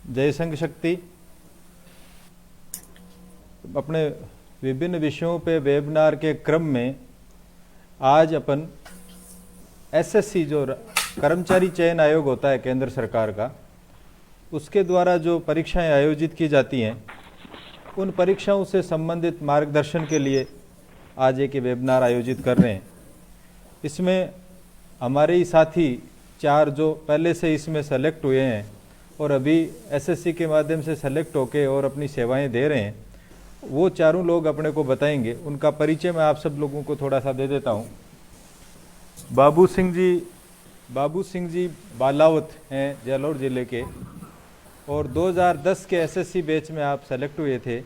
जय संघ शक्ति। अपने विभिन्न विषयों पे वेबिनार के क्रम में आज अपन एसएससी जो कर्मचारी चयन आयोग होता है केंद्र सरकार का, उसके द्वारा जो परीक्षाएं आयोजित की जाती हैं उन परीक्षाओं से संबंधित मार्गदर्शन के लिए आज एक वेबिनार आयोजित कर रहे हैं। इसमें हमारे ही साथी 4 जो पहले से इसमें सेलेक्ट हुए हैं और अभी एसएससी के माध्यम से सेलेक्ट होके और अपनी सेवाएं दे रहे हैं, वो चारों लोग अपने को बताएंगे। उनका परिचय मैं आप सब लोगों को थोड़ा सा दे देता हूं। बाबू सिंह जी बालावत हैं जालौर जिले के और 2010 के एसएससी बैच में आप सेलेक्ट हुए थे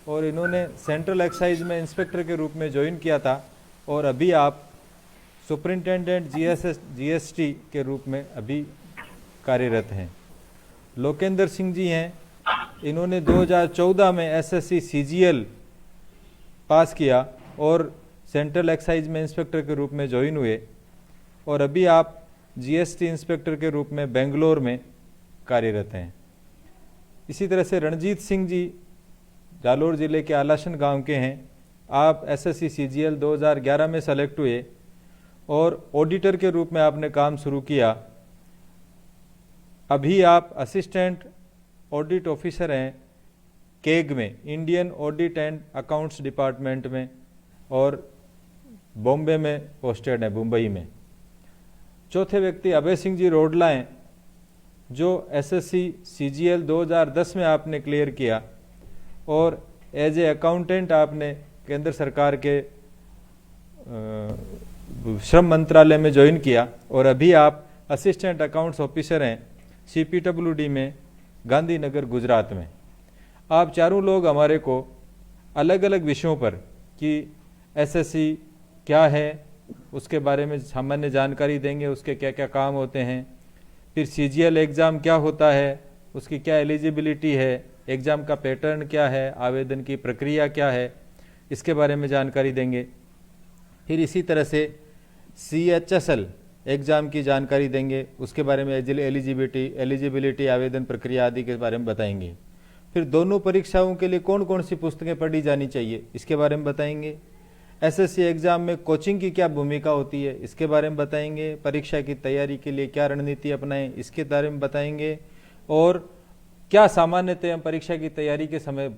और इन्होंने सेंट्रल एक्साइज में इंस्पेक्टर के रूप में ज्वाइन किया था और अभी आप सुपरिंटेंडेंट जीएसटी के रूप में अभी कार्यरत हैं। लोकेंद्र सिंह जी हैं, इन्होंने 2014 में एसएससी सीजीएल पास किया और सेंट्रल एक्साइज में इंस्पेक्टर के रूप में ज्वाइन हुए और अभी आप जीएसटी इंस्पेक्टर के रूप में बेंगलोर में कार्यरत हैं। इसी तरह से रणजीत सिंह जी जालौर जिले के आलाशन गांव के हैं। आप एसएससी सीजीएल 2011 में सेलेक्ट हुए और ऑडिटर के रूप में आपने काम शुरू किया। अभी आप असिस्टेंट ऑडिट ऑफिसर हैं केग में, Indian audit and accounts department में, और बॉम्बे में पोस्टेड है, मुंबई में। चौथे व्यक्ति अभय सिंह जी रोडला हैं, जो एसएससी सीजीएल 2010 में आपने क्लियर किया और एज ए अकाउंटेंट आपने केंद्र सरकार के श्रम मंत्रालय में ज्वाइन किया और अभी आप असिस्टेंट अकाउंट्स ऑफिसर हैं सीपीडब्ल्यूडी में, गांधीनगर गुजरात में। आप चारों लोग हमारे को अलग अलग विषयों पर कि एसएससी क्या है उसके बारे में सामान्य जानकारी देंगे, उसके क्या क्या काम होते हैं, फिर सीजीएल एग्ज़ाम क्या होता है, उसकी क्या एलिजिबिलिटी है, एग्ज़ाम का पैटर्न क्या है, आवेदन की प्रक्रिया क्या है, इसके बारे में जानकारी देंगे। फिर इसी तरह से CHSL एग्ज़ाम की जानकारी देंगे, उसके बारे में एलिजिबिलिटी आवेदन प्रक्रिया आदि के बारे में बताएंगे। फिर दोनों परीक्षाओं के लिए कौन कौन सी पुस्तकें पढ़ी जानी चाहिए इसके बारे में बताएंगे। एसएससी एग्ज़ाम में कोचिंग की क्या भूमिका होती है इसके बारे में बताएंगे। परीक्षा की तैयारी के लिए क्या रणनीति अपनाएं इसके बारे में बताएंगे। और क्या सामान्यतः हम परीक्षा की तैयारी के समय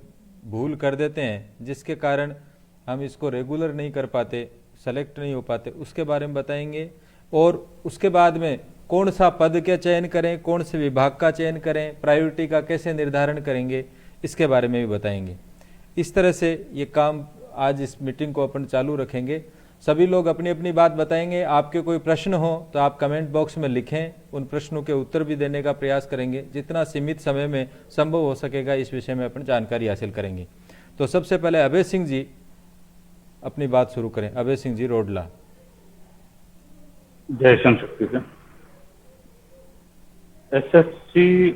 भूल कर देते हैं जिसके कारण हम इसको रेगुलर नहीं कर पाते, सेलेक्ट नहीं हो पाते, उसके बारे में बताएंगे। और उसके बाद में कौन सा पद का चयन करें, कौन से विभाग का चयन करें, प्रायोरिटी का कैसे निर्धारण करेंगे, इसके बारे में भी बताएंगे। इस तरह से ये काम आज इस मीटिंग को अपन चालू रखेंगे। सभी लोग अपनी अपनी बात बताएंगे। आपके कोई प्रश्न हो तो आप कमेंट बॉक्स में लिखें, उन प्रश्नों के उत्तर भी देने का प्रयास करेंगे। जितना सीमित समय में संभव हो सकेगा इस विषय में अपन जानकारी हासिल करेंगे। तो सबसे पहले अभय सिंह जी अपनी बात शुरू करें। अभय सिंह जी रोडला। जय संघ शक्ति से। एसएससी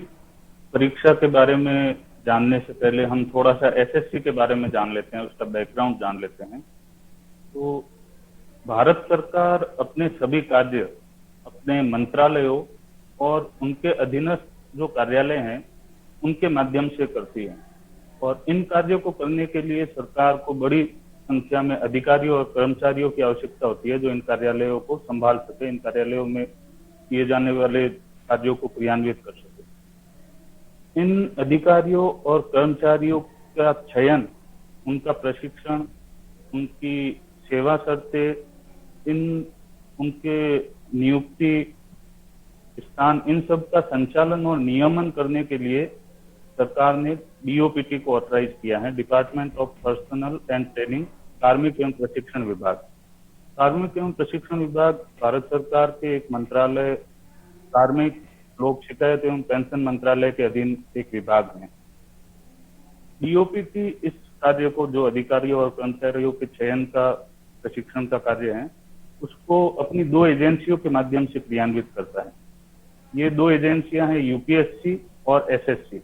परीक्षा के बारे में जानने से पहले हम थोड़ा सा एसएससी के बारे में जान लेते हैं, उसका बैकग्राउंड जान लेते हैं। तो भारत सरकार अपने सभी कार्य अपने मंत्रालयों और उनके अधीनस्थ जो कार्यालय हैं उनके माध्यम से करती है और इन कार्यों को करने के लिए सरकार को बड़ी संख्या में अधिकारियों और कर्मचारियों की आवश्यकता होती है जो इन कार्यालयों को संभाल सके, इन कार्यालयों में किए जाने वाले कार्यों को क्रियान्वित कर सके। इन अधिकारियों और कर्मचारियों का चयन, उनका प्रशिक्षण, उनकी सेवा शर्तें, उनके नियुक्ति स्थान, इन सब का संचालन और नियमन करने के लिए सरकार ने डीओपीटी को ऑथराइज किया है, department of personal and training, कार्मिक एवं प्रशिक्षण विभाग। कार्मिक एवं प्रशिक्षण विभाग भारत सरकार के एक मंत्रालय, कार्मिक लोक शिकायत एवं पेंशन मंत्रालय के अधीन एक विभाग है। डीओपीटी इस कार्य को, जो अधिकारियों और कर्मचारियों के चयन का, प्रशिक्षण का कार्य है, उसको अपनी 2 एजेंसियों के माध्यम से क्रियान्वित करता है। ये 2 एजेंसियां हैं यूपीएससी और एसएससी।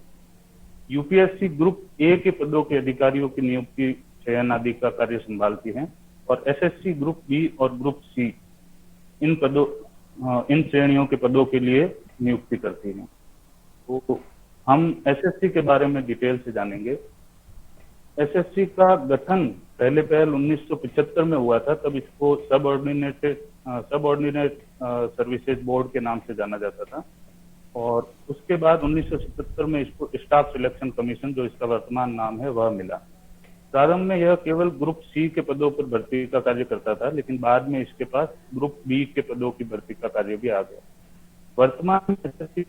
यूपीएससी ग्रुप ए के पदों के अधिकारियों की नियुक्ति, चयन आदि का कार्य संभालती है और एसएससी ग्रुप बी और ग्रुप सी इन श्रेणियों के पदों के लिए नियुक्ति करती है। तो हम एसएससी के बारे में डिटेल से जानेंगे। एसएससी का गठन पहले 1975 में हुआ था, तब इसको सबऑर्डिनेट सर्विसेज बोर्ड के नाम से जाना जाता था, और उसके बाद 1977 में इसको स्टाफ सिलेक्शन कमीशन, जो इसका वर्तमान नाम है, वह मिला। प्रारंभ में यह केवल ग्रुप सी के पदों पर भर्ती का कार्य करता था, लेकिन बाद में इसके पास ग्रुप बी के पदों की भर्ती का कार्य भी आ गया। वर्तमान में एसएससी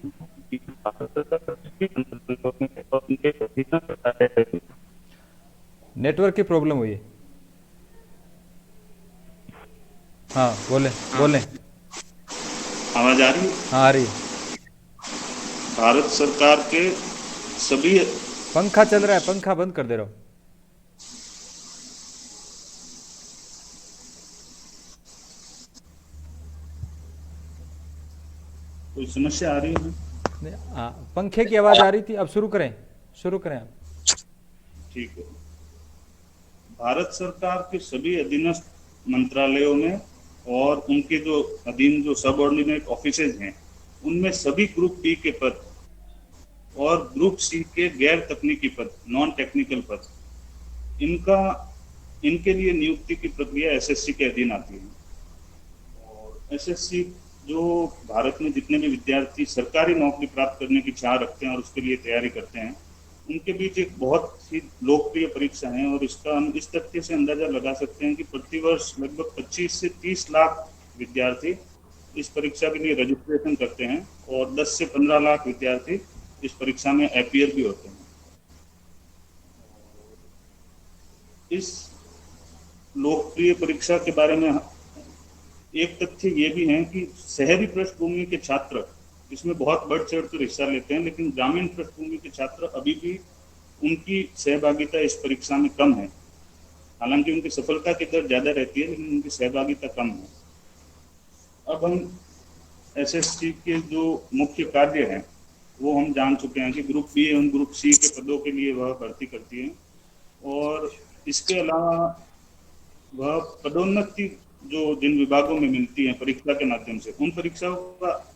नेटवर्क की प्रॉब्लम हुई है। हाँ बोले बोले। आवाज आ रही है? हाँ आ रही है। भारत सरकार के सभी पंखा चल रहा है, पंखा बंद कर दे रहा हूँ। कोई समस्या आ रही है? नहीं, पंखे की आवाज आ रही थी। अब शुरू करें आप। ठीक है। भारत सरकार के सभी अधीनस्थ मंत्रालयों में और उनके जो अधीन जो सबऑर्डिनेट ऑफिसेज हैं, उनमें सभी ग्रुप बी के पद और ग्रुप सी के गैर तकनीकी पद, नॉन टेक्निकल पद, इनके लिए नियुक्ति की प्रक्रिया एसएससी के अधीन आती है। और एसएससी जो भारत में जितने भी विद्यार्थी सरकारी नौकरी प्राप्त करने की चाह रखते हैं और उसके लिए तैयारी करते हैं, उनके बीच एक बहुत ही लोकप्रिय परीक्षा है। और इसका हम इस तथ्य से अंदाजा लगा सकते हैं कि प्रतिवर्ष लगभग 25 से 30 लाख विद्यार्थी इस परीक्षा के लिए रजिस्ट्रेशन करते हैं और 10 से 15 लाख विद्यार्थी इस परीक्षा में अपीयर भी होते हैं। इस लोकप्रिय परीक्षा के बारे में एक तथ्य ये भी है कि शहरी पृष्ठभूमि के छात्र इसमें बहुत बढ़ चढ़ कर हिस्सा लेते हैं, लेकिन ग्रामीण पृष्ठभूमि के छात्र अभी भी उनकी सहभागिता इस परीक्षा में कम है। हालांकि उनकी सफलता की दर ज्यादा रहती है, लेकिन उनकी सहभागिता कम है। अब हम एसएससी के जो मुख्य कार्य हैं वो हम जान चुके हैं कि ग्रुप बी एवं ग्रुप सी के पदों के लिए वह भर्ती करती है, और इसके अलावा वह पदोन्नति जो जिन विभागों में मिलती है परीक्षा के माध्यम से, उन परीक्षाओं का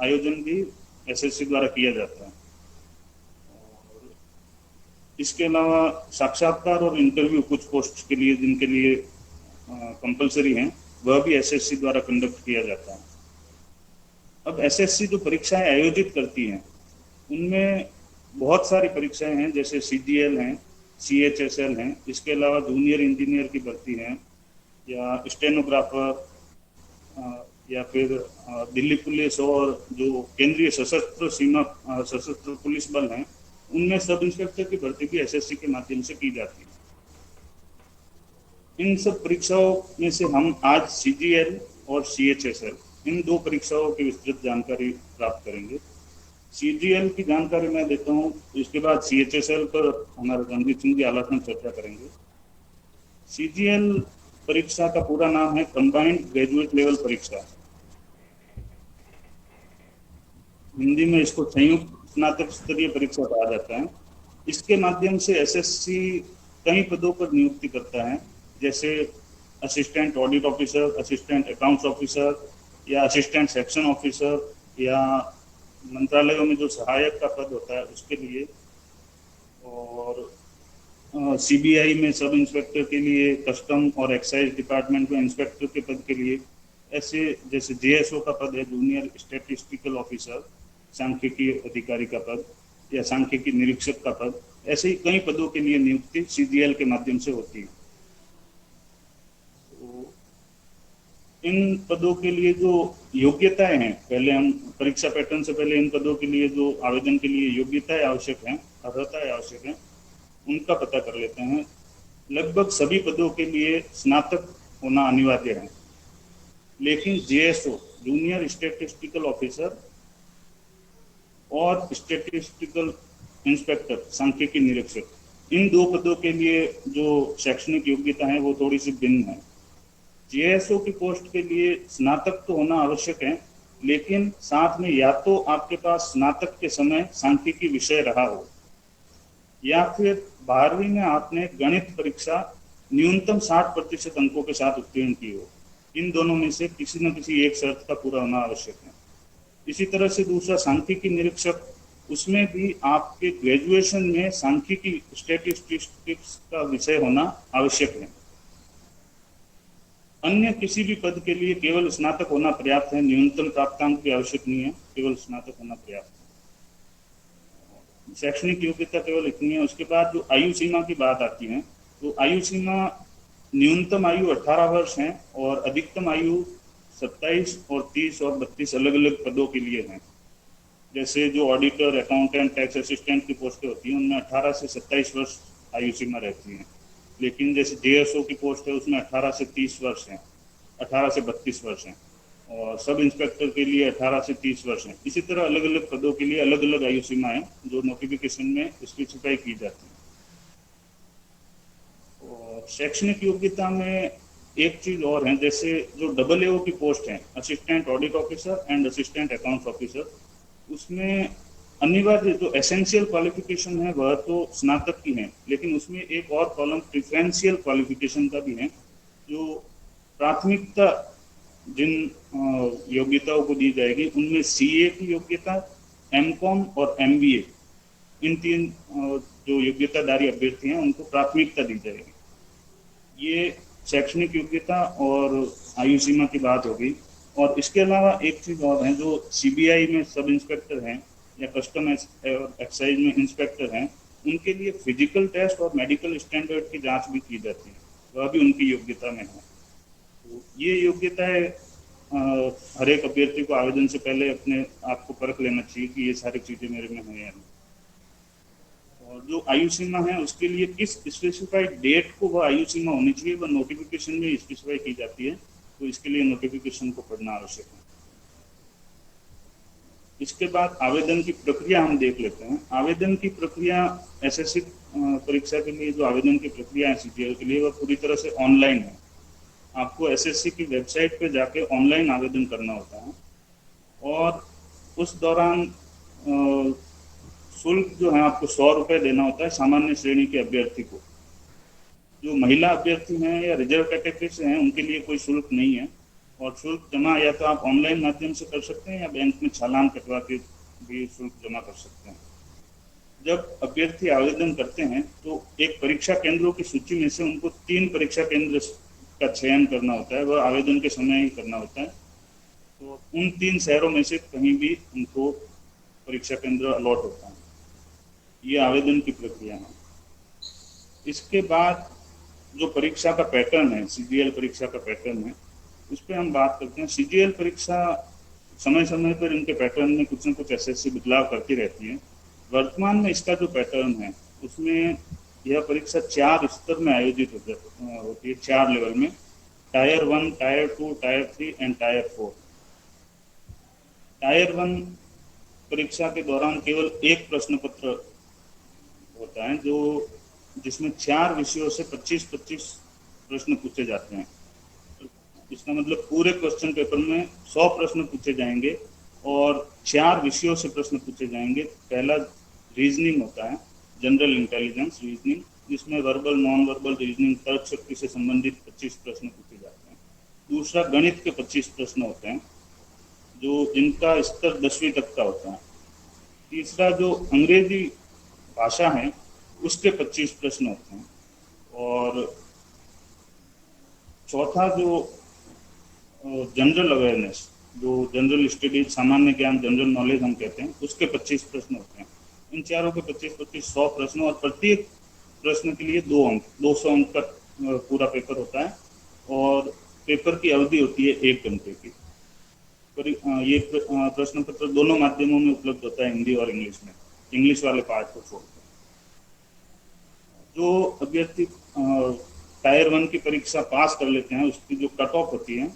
आयोजन भी एसएससी द्वारा किया जाता है। इसके अलावा साक्षात्कार और इंटरव्यू कुछ पोस्ट के लिए जिनके लिए कंपलसरी हैं, वह भी एसएससी द्वारा कंडक्ट किया जाता है। अब एसएससी जो परीक्षाएं आयोजित करती हैं उनमें बहुत सारी परीक्षाएं हैं, जैसे सीजीएल हैं, सीएचएसएल हैं, इसके अलावा जूनियर इंजीनियर की भर्ती है, या स्टेनोग्राफर, या फिर दिल्ली पुलिस और जो केंद्रीय सशस्त्र पुलिस बल हैं, उनमें सब इंस्पेक्टर की भर्ती भी एसएससी के माध्यम से की जाती है। इन सब परीक्षाओं में से हम आज सीजीएल और सीएचएसएल, इन दो परीक्षाओं की विस्तृत जानकारी प्राप्त करेंगे। सीजीएल की जानकारी मैं देता हूँ, इसके बाद सीएचएसएल पर हमारे रणजीत सिंह जी आलोचना चर्चा करेंगे। सीजीएल परीक्षा का पूरा नाम है कंबाइंड ग्रेजुएट लेवल परीक्षा, हिंदी में इसको संयुक्त स्नातक स्तरीय परीक्षा कहा जाता है। इसके माध्यम से एसएससी कई पदों पर नियुक्ति करता है, जैसे assistant audit officer, assistant accounts officer, या असिस्टेंट सेक्शन ऑफिसर, या मंत्रालयों में जो सहायक का पद होता है उसके लिए, और सीबीआई में सब इंस्पेक्टर के लिए, कस्टम और एक्साइज डिपार्टमेंट में इंस्पेक्टर के पद के लिए, ऐसे जैसे जेएसओ का पद है, जूनियर स्टैटिस्टिकल ऑफिसर, सांख्यिकी अधिकारी का पद, या सांख्यिकी निरीक्षक का पद, ऐसे ही कई पदों के लिए नियुक्ति सीजीएल के माध्यम से होती है। तो इन पदों के लिए जो योग्यताएं हैं, पहले हम परीक्षा पैटर्न से पहले इन पदों के लिए जो आवेदन के लिए योग्यताएं आवश्यक हैं, अर्हताएं आवश्यक हैं, उनका पता कर लेते हैं। लगभग सभी पदों के लिए स्नातक होना अनिवार्य है, लेकिन जेएसओ, जूनियर स्टैटिस्टिकल ऑफिसर, और स्टैटिस्टिकल इंस्पेक्टर, सांख्यिकी निरीक्षक, इन दो पदों के लिए जो शैक्षणिक योग्यता है वो थोड़ी सी भिन्न है। जेएसओ की पोस्ट के लिए स्नातक तो होना आवश्यक है, लेकिन साथ में या तो आपके पास स्नातक के समय सांख्यिकी विषय रहा हो, या फिर 12वीं में आपने गणित परीक्षा न्यूनतम 60% अंकों के साथ उत्तीर्ण की हो। इन दोनों में से किसी न किसी एक शर्त का पूरा होना आवश्यक है। इसी तरह से दूसरा सांख्यिकी निरीक्षक उसमें भी आपके ग्रेजुएशन में सांख्यिकी स्टैटिस्टिक्स का विषय होना आवश्यक है। अन्य किसी भी पद के लिए केवल स्नातक होना पर्याप्त है, न्यूनतम प्राप्तांक की आवश्यक नहीं है, केवल स्नातक होना पर्याप्त है। शैक्षणिक योग्यता केवल इतनी है। उसके बाद जो आयु सीमा की बात आती है, तो आयु सीमा न्यूनतम आयु 18 वर्ष है और अधिकतम आयु 27 और 30 और 32 अलग अलग पदों के लिए है। जैसे जो ऑडिटर, अकाउंटेंट, टैक्स असिस्टेंट की पोस्टें होती हैं उनमें 18 से 27 वर्ष आयु सीमा रहती है। लेकिन जैसे जेएसओ की पोस्ट है उसमें 18 से 30 वर्ष है, 18 से 32 वर्ष है, और सब इंस्पेक्टर के लिए 18 से 30 वर्ष है। इसी तरह अलग अलग पदों के लिए अलग अलग आयु सीमा है जो नोटिफिकेशन में स्पेसिफाई की जाती है। और शैक्षणिक योग्यता में एक चीज और है, जैसे जो AAO की पोस्ट है, assistant audit officer and assistant accounts officer, उसमें अनिवार्य जो एसेंशियल क्वालिफिकेशन है वह तो स्नातक की है, लेकिन उसमें एक और कॉलम प्रिफरेंशियल क्वालिफिकेशन का भी है, जो प्राथमिकता जिन योग्यताओं को दी जाएगी उनमें CA की योग्यता, MCOM और MBA, इन तीन जो योग्यताधारी अभ्यर्थी हैं उनको प्राथमिकता दी जाएगी। ये शैक्षणिक योग्यता और आयु सीमा की बात होगी। और इसके अलावा एक चीज और है, जो CBI में सब इंस्पेक्टर हैं या कस्टम एक्साइज में इंस्पेक्टर हैं, उनके लिए फिजिकल टेस्ट और मेडिकल स्टैंडर्ड की जांच भी की जाती है, वह भी उनकी योग्यता में है। तो ये योग्यताएं हर एक अभ्यर्थी को आवेदन से पहले अपने आप को परख लेना चाहिए कि ये सारी चीजें मेरे में हैं या नहीं। और जो आयु सीमा है उसके लिए किस स्पेसिफाइड डेट को वह आयु सीमा होनी चाहिए, वह नोटिफिकेशन में स्पेसिफाई की जाती है, तो इसके लिए नोटिफिकेशन को पढ़ना आवश्यक है। इसके बाद आवेदन की प्रक्रिया हम देख लेते हैं। आवेदन की प्रक्रिया SSC परीक्षा के लिए जो आवेदन की प्रक्रिया है CGL के लिए, वह पूरी तरह से ऑनलाइन है। आपको SSC की वेबसाइट पे जाके ऑनलाइन आवेदन करना होता है और उस दौरान शुल्क जो है आपको 100 रुपये देना होता है सामान्य श्रेणी के अभ्यर्थी को। जो महिला अभ्यर्थी हैं या रिजर्व कैटेगरी से हैं उनके लिए कोई शुल्क नहीं है, और शुल्क जमा या तो आप ऑनलाइन माध्यम से कर सकते हैं या बैंक में चालान कटवा के भी शुल्क जमा कर सकते हैं। जब अभ्यर्थी आवेदन करते हैं तो एक परीक्षा केंद्रों की सूची में से उनको 3 परीक्षा केंद्र का चयन करना होता है, वह आवेदन के समय ही करना होता है। तो उन 3 शहरों में से कहीं भी उनको परीक्षा केंद्र अलॉट होता है। ये आवेदन की प्रक्रिया है। इसके बाद जो परीक्षा का पैटर्न है, CGL परीक्षा का पैटर्न है, उस पर हम बात करते हैं। CGL परीक्षा समय समय पर इनके पैटर्न में कुछ न कुछ SSC बदलाव करती रहती है। वर्तमान में इसका जो पैटर्न है उसमें यह परीक्षा 4 स्तर में आयोजित होती है, 4 लेवल में, tyre 1, tyre 2, tyre 3 and tyre 4। Tyre 1 परीक्षा के दौरान केवल एक प्रश्न पत्र होता है, जो जिसमें 4 विषयों से 25-25 प्रश्न पूछे जाते हैं। इसका मतलब पूरे क्वेश्चन पेपर में 100 प्रश्न पूछे जाएंगे और 4 विषयों से प्रश्न पूछे जाएंगे। पहला रीजनिंग होता है, जनरल इंटेलिजेंस रीजनिंग, जिसमें वर्बल, नॉन वर्बल रीजनिंग, तर्क शक्ति से संबंधित 25 प्रश्न पूछे जाते हैं। दूसरा गणित के 25 प्रश्न होते हैं, जो जिनका स्तर 10वीं तक का होता है। तीसरा जो अंग्रेजी भाषा है उसके 25 प्रश्न होते हैं। और चौथा जो जनरल अवेयरनेस, जो जनरल स्टडीज, सामान्य ज्ञान, जनरल नॉलेज हम कहते हैं, उसके 25 प्रश्न होते हैं। इन चारों के 25-25 100 प्रश्न, और प्रत्येक प्रश्न के लिए 2 अंक, 200 अंक का पूरा पेपर होता है। और पेपर की अवधि होती है 1 घंटे की। ये प्रश्न पत्र दोनों माध्यमों में उपलब्ध होता है, हिंदी और इंग्लिश में, इंग्लिश वाले पार्ट को छोड़कर। जो अभ्यर्थी टायर 1 की परीक्षा पास कर लेते हैं, उसकी जो कट ऑफ होती है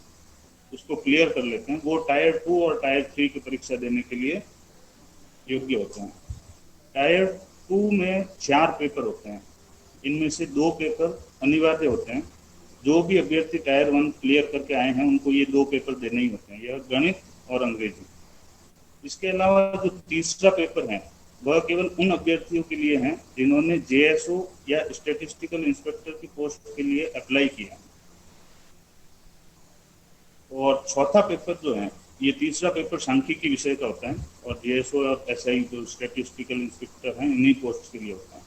उसको क्लियर कर लेते हैं, वो टायर 2 और टायर 3 की परीक्षा देने के लिए योग्य होते हैं। टायर 2 में 4 पेपर होते हैं, इनमें से 2 पेपर अनिवार्य होते हैं। जो भी अभ्यर्थी टायर 1 क्लियर करके आए हैं उनको ये 2 पेपर देने ही होते हैं, यह गणित और अंग्रेजी। इसके अलावा जो तीसरा पेपर है वह केवल उन अभ्यर्थियों के लिए है जिन्होंने JSO या स्टैटिस्टिकल इंस्पेक्टर की पोस्ट के लिए अप्लाई किया। और चौथा पेपर जो है ये तीसरा पेपर सांख्यिकी विषय का होता है और जेएसओ और एसआई जो स्टैटिस्टिकल इंस्पेक्टर हैं इन्हीं पोस्ट के लिए होता है।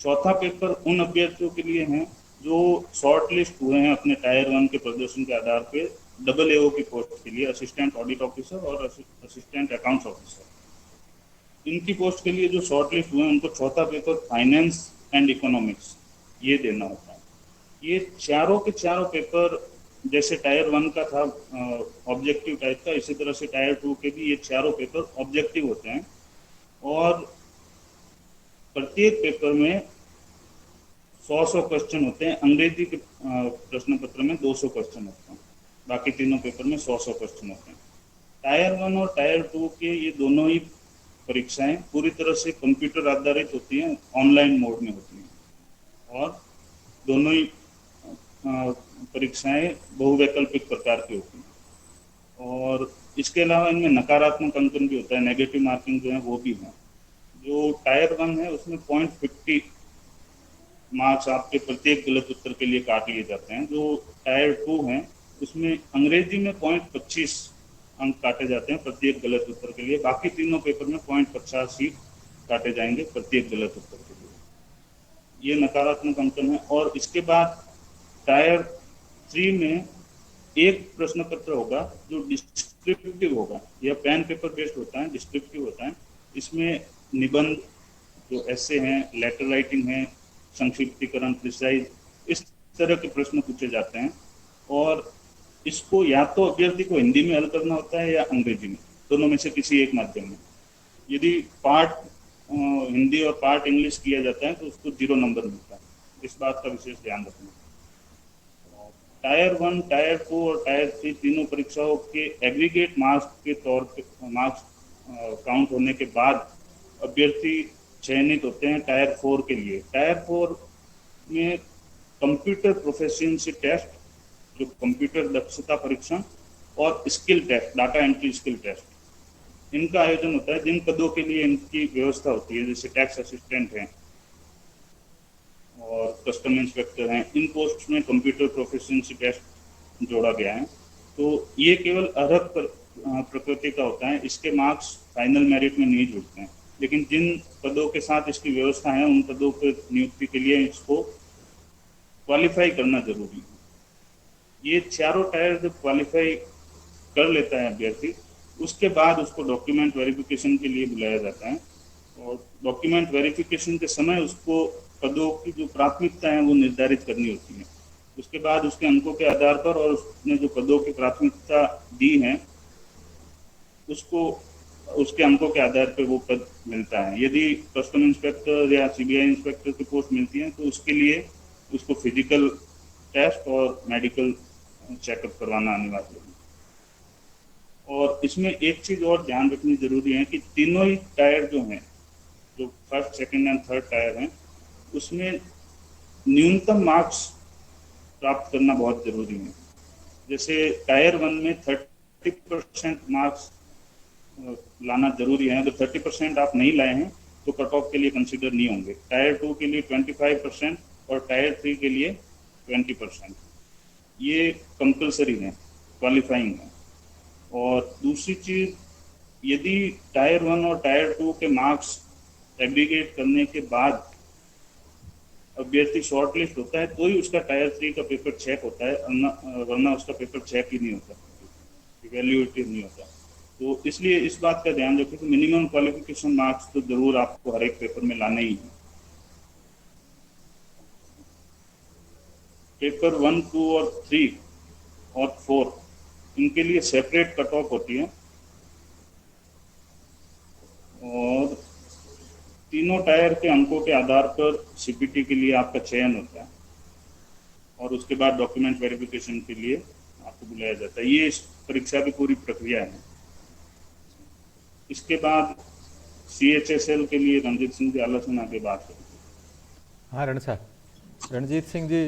चौथा पेपर उन अभ्यर्थियों के लिए है जो शॉर्ट लिस्ट हुए हैं अपने टायर 1 के प्रदर्शन के आधार पे डबल एओ की पोस्ट के लिए, असिस्टेंट ऑडिट ऑफिसर और असिस्टेंट अकाउंट्स ऑफिसर। इनकी पोस्ट के लिए जो शॉर्ट लिस्ट हुए हैं उनको चौथा पेपर फाइनेंस एंड इकोनॉमिक्स ये देना होता है। ये चारों के चारों पेपर जैसे टायर 1 का था ऑब्जेक्टिव टाइप का, इसी तरह से टायर 2 के भी ये चारों पेपर ऑब्जेक्टिव होते हैं और प्रत्येक पेपर में 100 क्वेश्चन होते हैं। अंग्रेजी के प्रश्न पत्र में 200 क्वेश्चन होते हैं, बाकी तीनों पेपर में 100 क्वेश्चन होते हैं। टायर 1 और टायर 2 के ये दोनों ही परीक्षाएं पूरी तरह से कंप्यूटर आधारित होती हैं, ऑनलाइन मोड में होती हैं और दोनों ही परीक्षाएं बहुवैकल्पिक प्रकार की होती हैं। और इसके अलावा इनमें नकारात्मक अंकन भी होता है, नेगेटिव मार्किंग जो है वो भी है। जो टायर 1 है उसमें 0.50 मार्क्स आपके प्रत्येक गलत उत्तर के लिए काट लिए जाते हैं। जो टायर 2 है उसमें अंग्रेजी में 0.25 अंक काटे जाते हैं प्रत्येक गलत उत्तर के लिए, बाकी तीनों पेपर में 0.50 ही काटे जाएंगे प्रत्येक गलत उत्तर के लिए। ये नकारात्मक अंकन है। और इसके बाद टायर 3 में एक प्रश्न पत्र होगा जो डिस्क्रिप्टिव होगा, यह पेन पेपर बेस्ड होता है, डिस्क्रिप्टिव होता है। इसमें निबंध जो ऐसे हैं, लेटर राइटिंग है, संक्षिप्तीकरण, प्रिसाइज, इस तरह के प्रश्न पूछे जाते हैं और इसको या तो अभ्यर्थी को हिंदी में हल करना होता है या अंग्रेजी में, दोनों में से किसी एक माध्यम में। यदि पार्ट हिंदी और पार्ट इंग्लिश किया जाता है तो उसको 0 नंबर मिलता है, इस बात का विशेष ध्यान रखना। टायर 1, टायर 2 और टायर 3 तीनों परीक्षाओं के एग्रीगेट मार्क्स के तौर पे मार्क्स काउंट होने के बाद अभ्यर्थी चयनित होते हैं टायर 4 के लिए। टायर 4 में कंप्यूटर प्रोफिशिएंसी टेस्ट, जो कंप्यूटर दक्षता परीक्षण और skill test, data entry skill test, इनका आयोजन होता है। जिन पदों के लिए इनकी व्यवस्था होती है जैसे टैक्स असिस्टेंट हैं और कस्टम इंस्पेक्टर हैं, इन पोस्ट में कंप्यूटर प्रोफिशिएंसी टेस्ट जोड़ा गया है। तो ये केवल अर्हत प्रकृति का होता है, इसके मार्क्स फाइनल मेरिट में नहीं जुड़ते हैं। लेकिन जिन पदों के साथ इसकी व्यवस्था है उन पदों पर नियुक्ति के लिए इसको क्वालिफाई करना जरूरी है। ये चारों टायर जब क्वालिफाई कर लेता है अभ्यर्थी, उसके बाद उसको डॉक्यूमेंट वेरिफिकेशन के लिए बुलाया जाता है और डॉक्यूमेंट वेरिफिकेशन के समय उसको पदों की जो प्राथमिकता है वो निर्धारित करनी होती है। उसके बाद उसके अंकों के आधार पर और उसने जो पदों की प्राथमिकता दी है उसको उसके अंकों के आधार पर वो पद मिलता है। यदि कस्टम इंस्पेक्टर या सीबीआई इंस्पेक्टर की पोस्ट मिलती है तो उसके लिए उसको फिजिकल टेस्ट और मेडिकल चेकअप करवाना अनिवार्य है। और इसमें एक चीज और ध्यान रखनी जरूरी है कि तीनों ही टायर जो हैं, जो first, second and third tier हैं, उसमें न्यूनतम मार्क्स प्राप्त करना बहुत जरूरी है। जैसे टायर 1 में 30% मार्क्स लाना जरूरी है। अगर 30% आप नहीं लाए हैं तो कट ऑफ के लिए कंसिडर नहीं होंगे। टायर 2 के लिए 25% और टायर 3 के लिए 20%, ये कंपलसरी है, क्वालिफाइंग है। और दूसरी चीज, यदि टायर 1 और टायर 2 के मार्क्स एग्रीगेट करने के बाद अभ्यर्थी शॉर्ट लिस्ट होता है तो ही उसका टायर 3 का पेपर चेक होता है, वरना उसका पेपर चेक ही नहीं होता, इवैल्यूएटिव नहीं होता। तो इसलिए इस बात का ध्यान रखें कि मिनिमम क्वालिफिकेशन मार्क्स तो जरूर आपको हर एक पेपर में लाने ही है। पेपर 1, 2 और 3 और 4 इनके लिए सेपरेट कट ऑफ होती है और तीनों टायर के अंकों के आधार पर सीपीटी के लिए आपका चयन होता है और उसके बाद डॉक्यूमेंट वेरिफिकेशन के लिए आपको बुलाया जाता है। ये इस परीक्षा की पूरी प्रक्रिया है। इसके बाद CHSL के लिए रणजीत सिंह जी आलोचना आगे बात करेंगे। हाँ रणजीत सिंह जी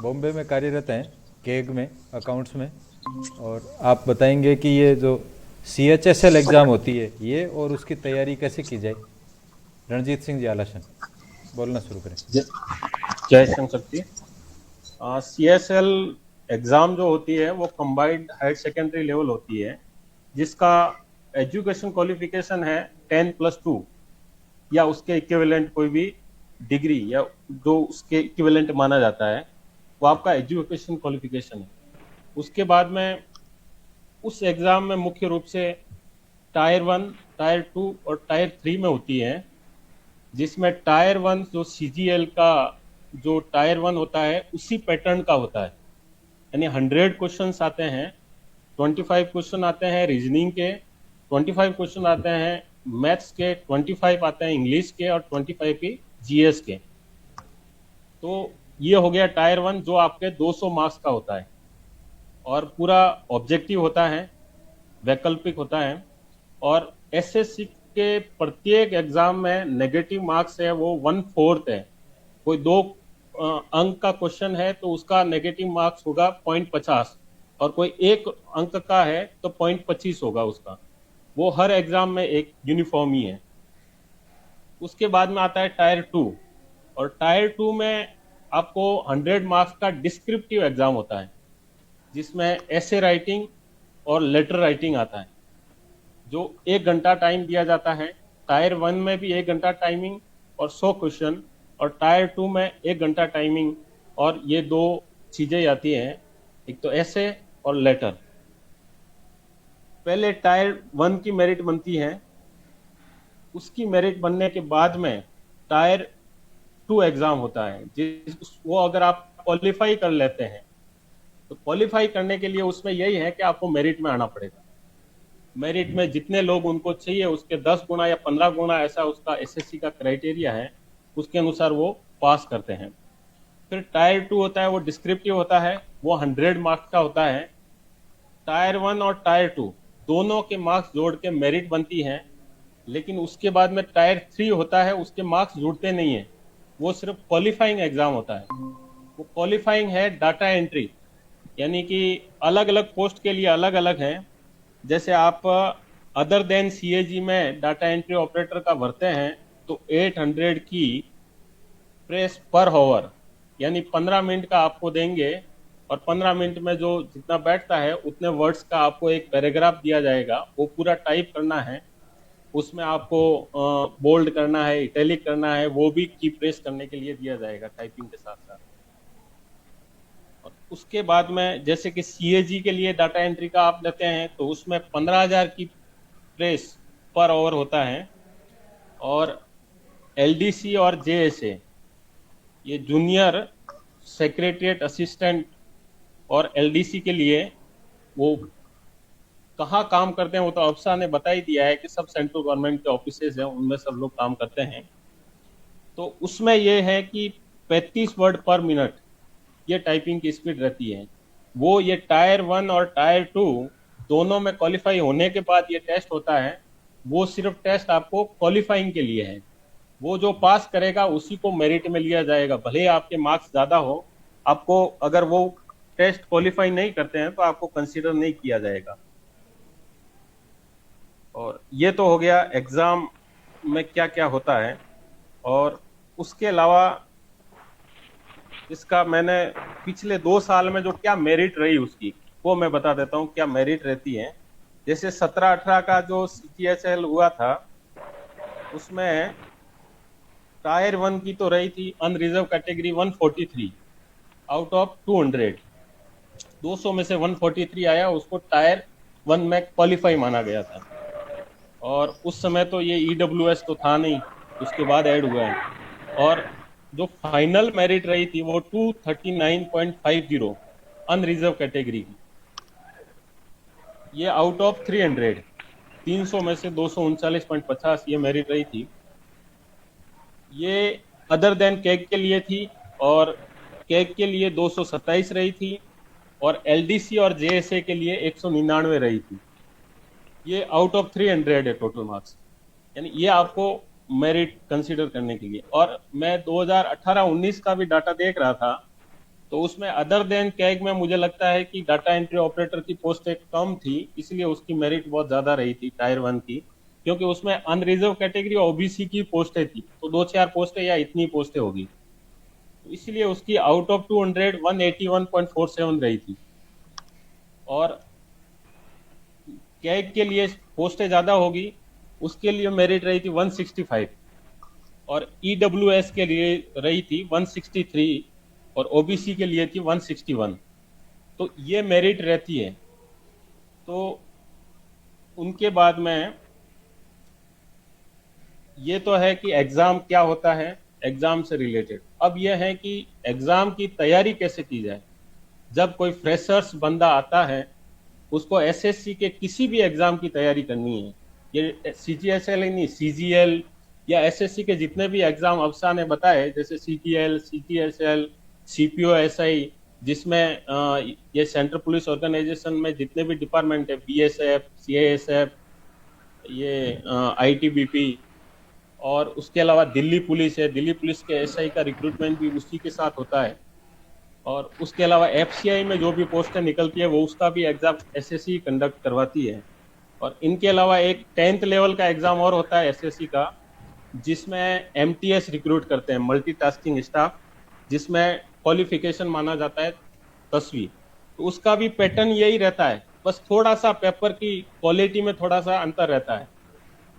बॉम्बे में कार्यरत हैं, केग में, अकाउंट्स में, और आप बताएंगे कि ये जो CHSL एग्ज़ाम होती है ये और उसकी तैयारी कैसे की जाए। रणजीत सिंह जी आलोचना, बोलना शुरू करें। जय शंकर जी। CSL एग्ज़ाम जो होती है वो कंबाइंड हायर सेकेंडरी लेवल होती है जिसका एजुकेशन क्वालिफिकेशन है 10+2 या उसके इक्विवेलेंट कोई भी डिग्री या जो उसके इक्विवेलेंट माना जाता है, वो आपका एजुकेशन क्वालिफिकेशन है। उसके बाद में उस एग्जाम में मुख्य रूप से टायर 1, टायर 2 और टायर 3 में होती है, जिसमें टायर 1 जो CGL का जो टायर 1 होता है उसी पैटर्न का होता है, यानी 100 क्वेश्चंस आते हैं, 25 क्वेश्चन आते हैं रीजनिंग के, 25 क्वेश्चन आते हैं मैथ्स के, 25 आते हैं इंग्लिश के और 25 की GS के। तो ये हो गया टायर 1 जो आपके 200 मार्क्स का होता है और पूरा ऑब्जेक्टिव होता है, वैकल्पिक होता है। और SSC के प्रत्येक एग्जाम में नेगेटिव मार्क्स है वो 1/4 है। कोई 2 अंक का क्वेश्चन है तो उसका नेगेटिव मार्क्स होगा 0.50 और कोई 1 अंक का है तो 0.25 होगा उसका। वो हर एग्जाम में एक यूनिफॉर्म ही है। उसके बाद में आता है टायर 2 और टायर 2 में आपको 100 मार्क्स का डिस्क्रिप्टिव एग्जाम होता है, जिसमें एसे राइटिंग और लेटर राइटिंग आता है, जो 1 घंटा टाइम दिया जाता है। टायर 1 में भी 1 घंटा टाइमिंग और 100 क्वेश्चन, और टायर 2 में 1 घंटा टाइमिंग और ये 2 चीजें आती हैं, एक तो एसे और लेटर। पहले टायर 1 की मेरिट बनती है, उसकी मेरिट बनने के बाद में टायर 2 एग्जाम होता है, वो अगर आप क्वालिफाई कर लेते हैं तो क्वालिफाई करने के लिए उसमें यही है कि आपको मेरिट में आना पड़ेगा। मेरिट में जितने लोग उनको चाहिए उसके 10 गुना या 15 गुना, ऐसा उसका SSC का क्राइटेरिया है, उसके अनुसार वो पास करते हैं। फिर टायर 2 होता है, वो डिस्क्रिप्टिव होता है, वो 100 मार्क्स का होता है। टायर 1 और टायर 2 दोनों के मार्क्स जोड़ के मेरिट बनती है, लेकिन उसके बाद में टायर 3 होता है, उसके मार्क्स जुड़ते नहीं है, वो सिर्फ क्वालिफाइंग एग्जाम होता है। वो क्वालिफाइंग है डाटा एंट्री, यानी कि अलग अलग पोस्ट के लिए अलग अलग है। जैसे आप अदर देन CAG में डाटा एंट्री ऑपरेटर का भरते हैं तो 800 की प्रेस पर आवर, यानी 15 मिनट का आपको देंगे और 15 मिनट में जो जितना बैठता है उतने वर्ड्स का आपको एक पैराग्राफ दिया जाएगा, वो पूरा टाइप करना है। उसमें आपको बोल्ड करना है, इटैलिक करना है, वो भी की प्रेस करने के लिए दिया जाएगा टाइपिंग के साथ साथ। और उसके बाद में जैसे कि CAG के लिए डाटा एंट्री का आप लेते हैं तो उसमें 15,000 की प्रेस पर आवर होता है। और LDC और JSA, ये जूनियर सेक्रेटरिएट असिस्टेंट और LDC के लिए वो कहाँ काम करते हैं वो तो अफसा ने बता ही दिया है कि सब सेंट्रल गवर्नमेंट के ऑफिसेज हैं, उनमें सब लोग काम करते हैं। तो उसमें ये है कि 35 वर्ड पर मिनट ये टाइपिंग की स्पीड रहती है। वो ये टायर 1 और टायर 2 दोनों में क्वालिफाई होने के बाद ये टेस्ट होता है, वो सिर्फ टेस्ट आपको क्वालिफाइंग के लिए है। वो जो पास करेगा उसी को मेरिट में लिया जाएगा, भले ही आपके मार्क्स ज्यादा हो, आपको अगर वो टेस्ट क्वालिफाई नहीं करते हैं तो आपको कंसीडर नहीं किया जाएगा। और ये तो हो गया एग्जाम में क्या क्या होता है। और उसके अलावा इसका मैंने पिछले 2 साल में जो क्या मेरिट रही उसकी वो मैं बता देता हूँ क्या मेरिट रहती है। जैसे 17-18 का जो CGHL हुआ था उसमें टायर 1 की तो रही थी अनरिजर्व कैटेगरी 143 आउट ऑफ 200, 200 में से 143 आया, उसको टायर 1 में क्वालिफाई माना गया था। और उस समय तो ये EWS तो था नहीं, उसके बाद ऐड हुआ है। और जो फाइनल मेरिट रही थी वो 239.50 अनरिजर्व कैटेगरी की, ये आउट ऑफ 300, 300 में से 239.50 ये मेरिट रही थी। ये अदर देन कैग के लिए थी और कैग के लिए 227 रही थी और LDC और JSA के लिए 199 रही थी। ये आउट ऑफ 300 है टोटल मार्क्स, यानी ये आपको मेरिट कंसीडर करने के लिए। और मैं 2018-19 का भी डाटा देख रहा था तो उसमें अदर देन कैग में मुझे लगता है कि डाटा एंट्री ऑपरेटर की पोस्टें कम थी, इसलिए उसकी मेरिट बहुत ज्यादा रही थी टायर 1 की, क्योंकि उसमें अनरिजर्व कैटेगरी OBC की पोस्टें थी, तो 2-4 पोस्टें या इतनी पोस्टें होगी, तो इसलिए उसकी आउट ऑफ 200 181.47 रही थी। और कैग के लिए पोस्टें ज्यादा होगी, उसके लिए मेरिट रही थी 165 और ईडब्ल्यूएस के लिए रही थी 163 और ओबीसी के लिए थी 161। तो ये मेरिट रहती है। तो उनके बाद में ये तो है कि एग्जाम क्या होता है, एग्जाम से रिलेटेड। अब यह है कि एग्जाम की तैयारी कैसे की जाए। जब कोई फ्रेशर्स बंदा आता है, उसको एसएससी के किसी भी एग्जाम की तैयारी करनी है, ये सीजीएसएल ही नहीं, सीजीएल या एसएससी के जितने भी एग्जाम अफसा ने बताए, जैसे सीटीएल, सीटीएसएल, सीपीओएसआई, जिसमें ये सेंट्रल पुलिस ऑर्गेनाइजेशन में जितने भी डिपार्टमेंट है, बीएसएफ, सीआईएसएफ, ये आईटीबीपी, और उसके अलावा दिल्ली पुलिस है, दिल्ली पुलिस के एसआई का रिक्रूटमेंट भी उसी के साथ होता है। और उसके अलावा एफसीआई में जो भी पोस्टें निकलती है वो उसका भी एग्जाम एसएससी कंडक्ट करवाती है। और इनके अलावा एक 10th लेवल का एग्जाम और होता है एसएससी का, जिसमें एमटीएस रिक्रूट करते हैं, मल्टीटास्किंग स्टाफ, जिसमें क्वालिफिकेशन माना जाता है 10वीं। तो उसका भी पैटर्न यही रहता है, बस थोड़ा सा पेपर की क्वालिटी में थोड़ा सा अंतर रहता है,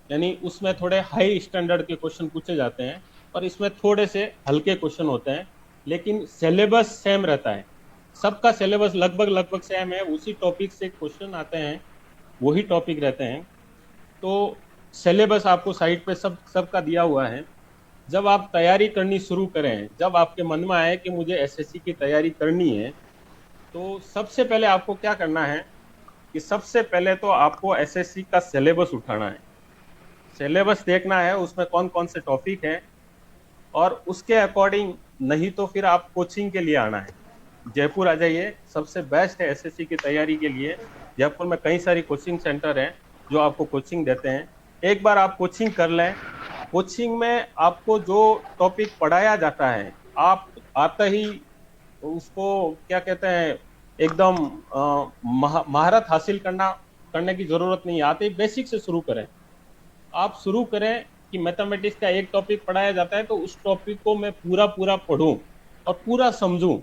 यानी उसमें थोड़े हाई स्टैंडर्ड के क्वेश्चन पूछे जाते हैं और इसमें थोड़े से हल्के क्वेश्चन होते हैं, लेकिन सिलेबस सेम रहता है। सबका सिलेबस लगभग सेम है, उसी टॉपिक से क्वेश्चन आते हैं, वही टॉपिक रहते हैं। तो सिलेबस आपको साइट पे सबका दिया हुआ है। जब आप तैयारी करनी शुरू करें, जब आपके मन में आए कि मुझे एसएससी की तैयारी करनी है, तो सबसे पहले आपको क्या करना है कि सबसे पहले तो आपको एसएससी का सिलेबस उठाना है, सिलेबस देखना है उसमें कौन कौन से टॉपिक हैं, और उसके अकॉर्डिंग, नहीं तो फिर आप कोचिंग के लिए आना है। जयपुर आ जाइए, सबसे बेस्ट है एसएससी की तैयारी के लिए। जयपुर में कई सारी कोचिंग सेंटर हैं जो आपको कोचिंग देते हैं। एक बार आप कोचिंग कर लें, कोचिंग में आपको जो टॉपिक पढ़ाया जाता है, आप आते ही उसको क्या कहते हैं, एकदम महारत हासिल करने की जरूरत नहीं है। आते ही बेसिक से शुरू करें। आप शुरू करें कि मैथमेटिक्स का एक टॉपिक पढ़ाया जाता है तो उस टॉपिक को मैं पूरा पढ़ूं और पूरा समझूं,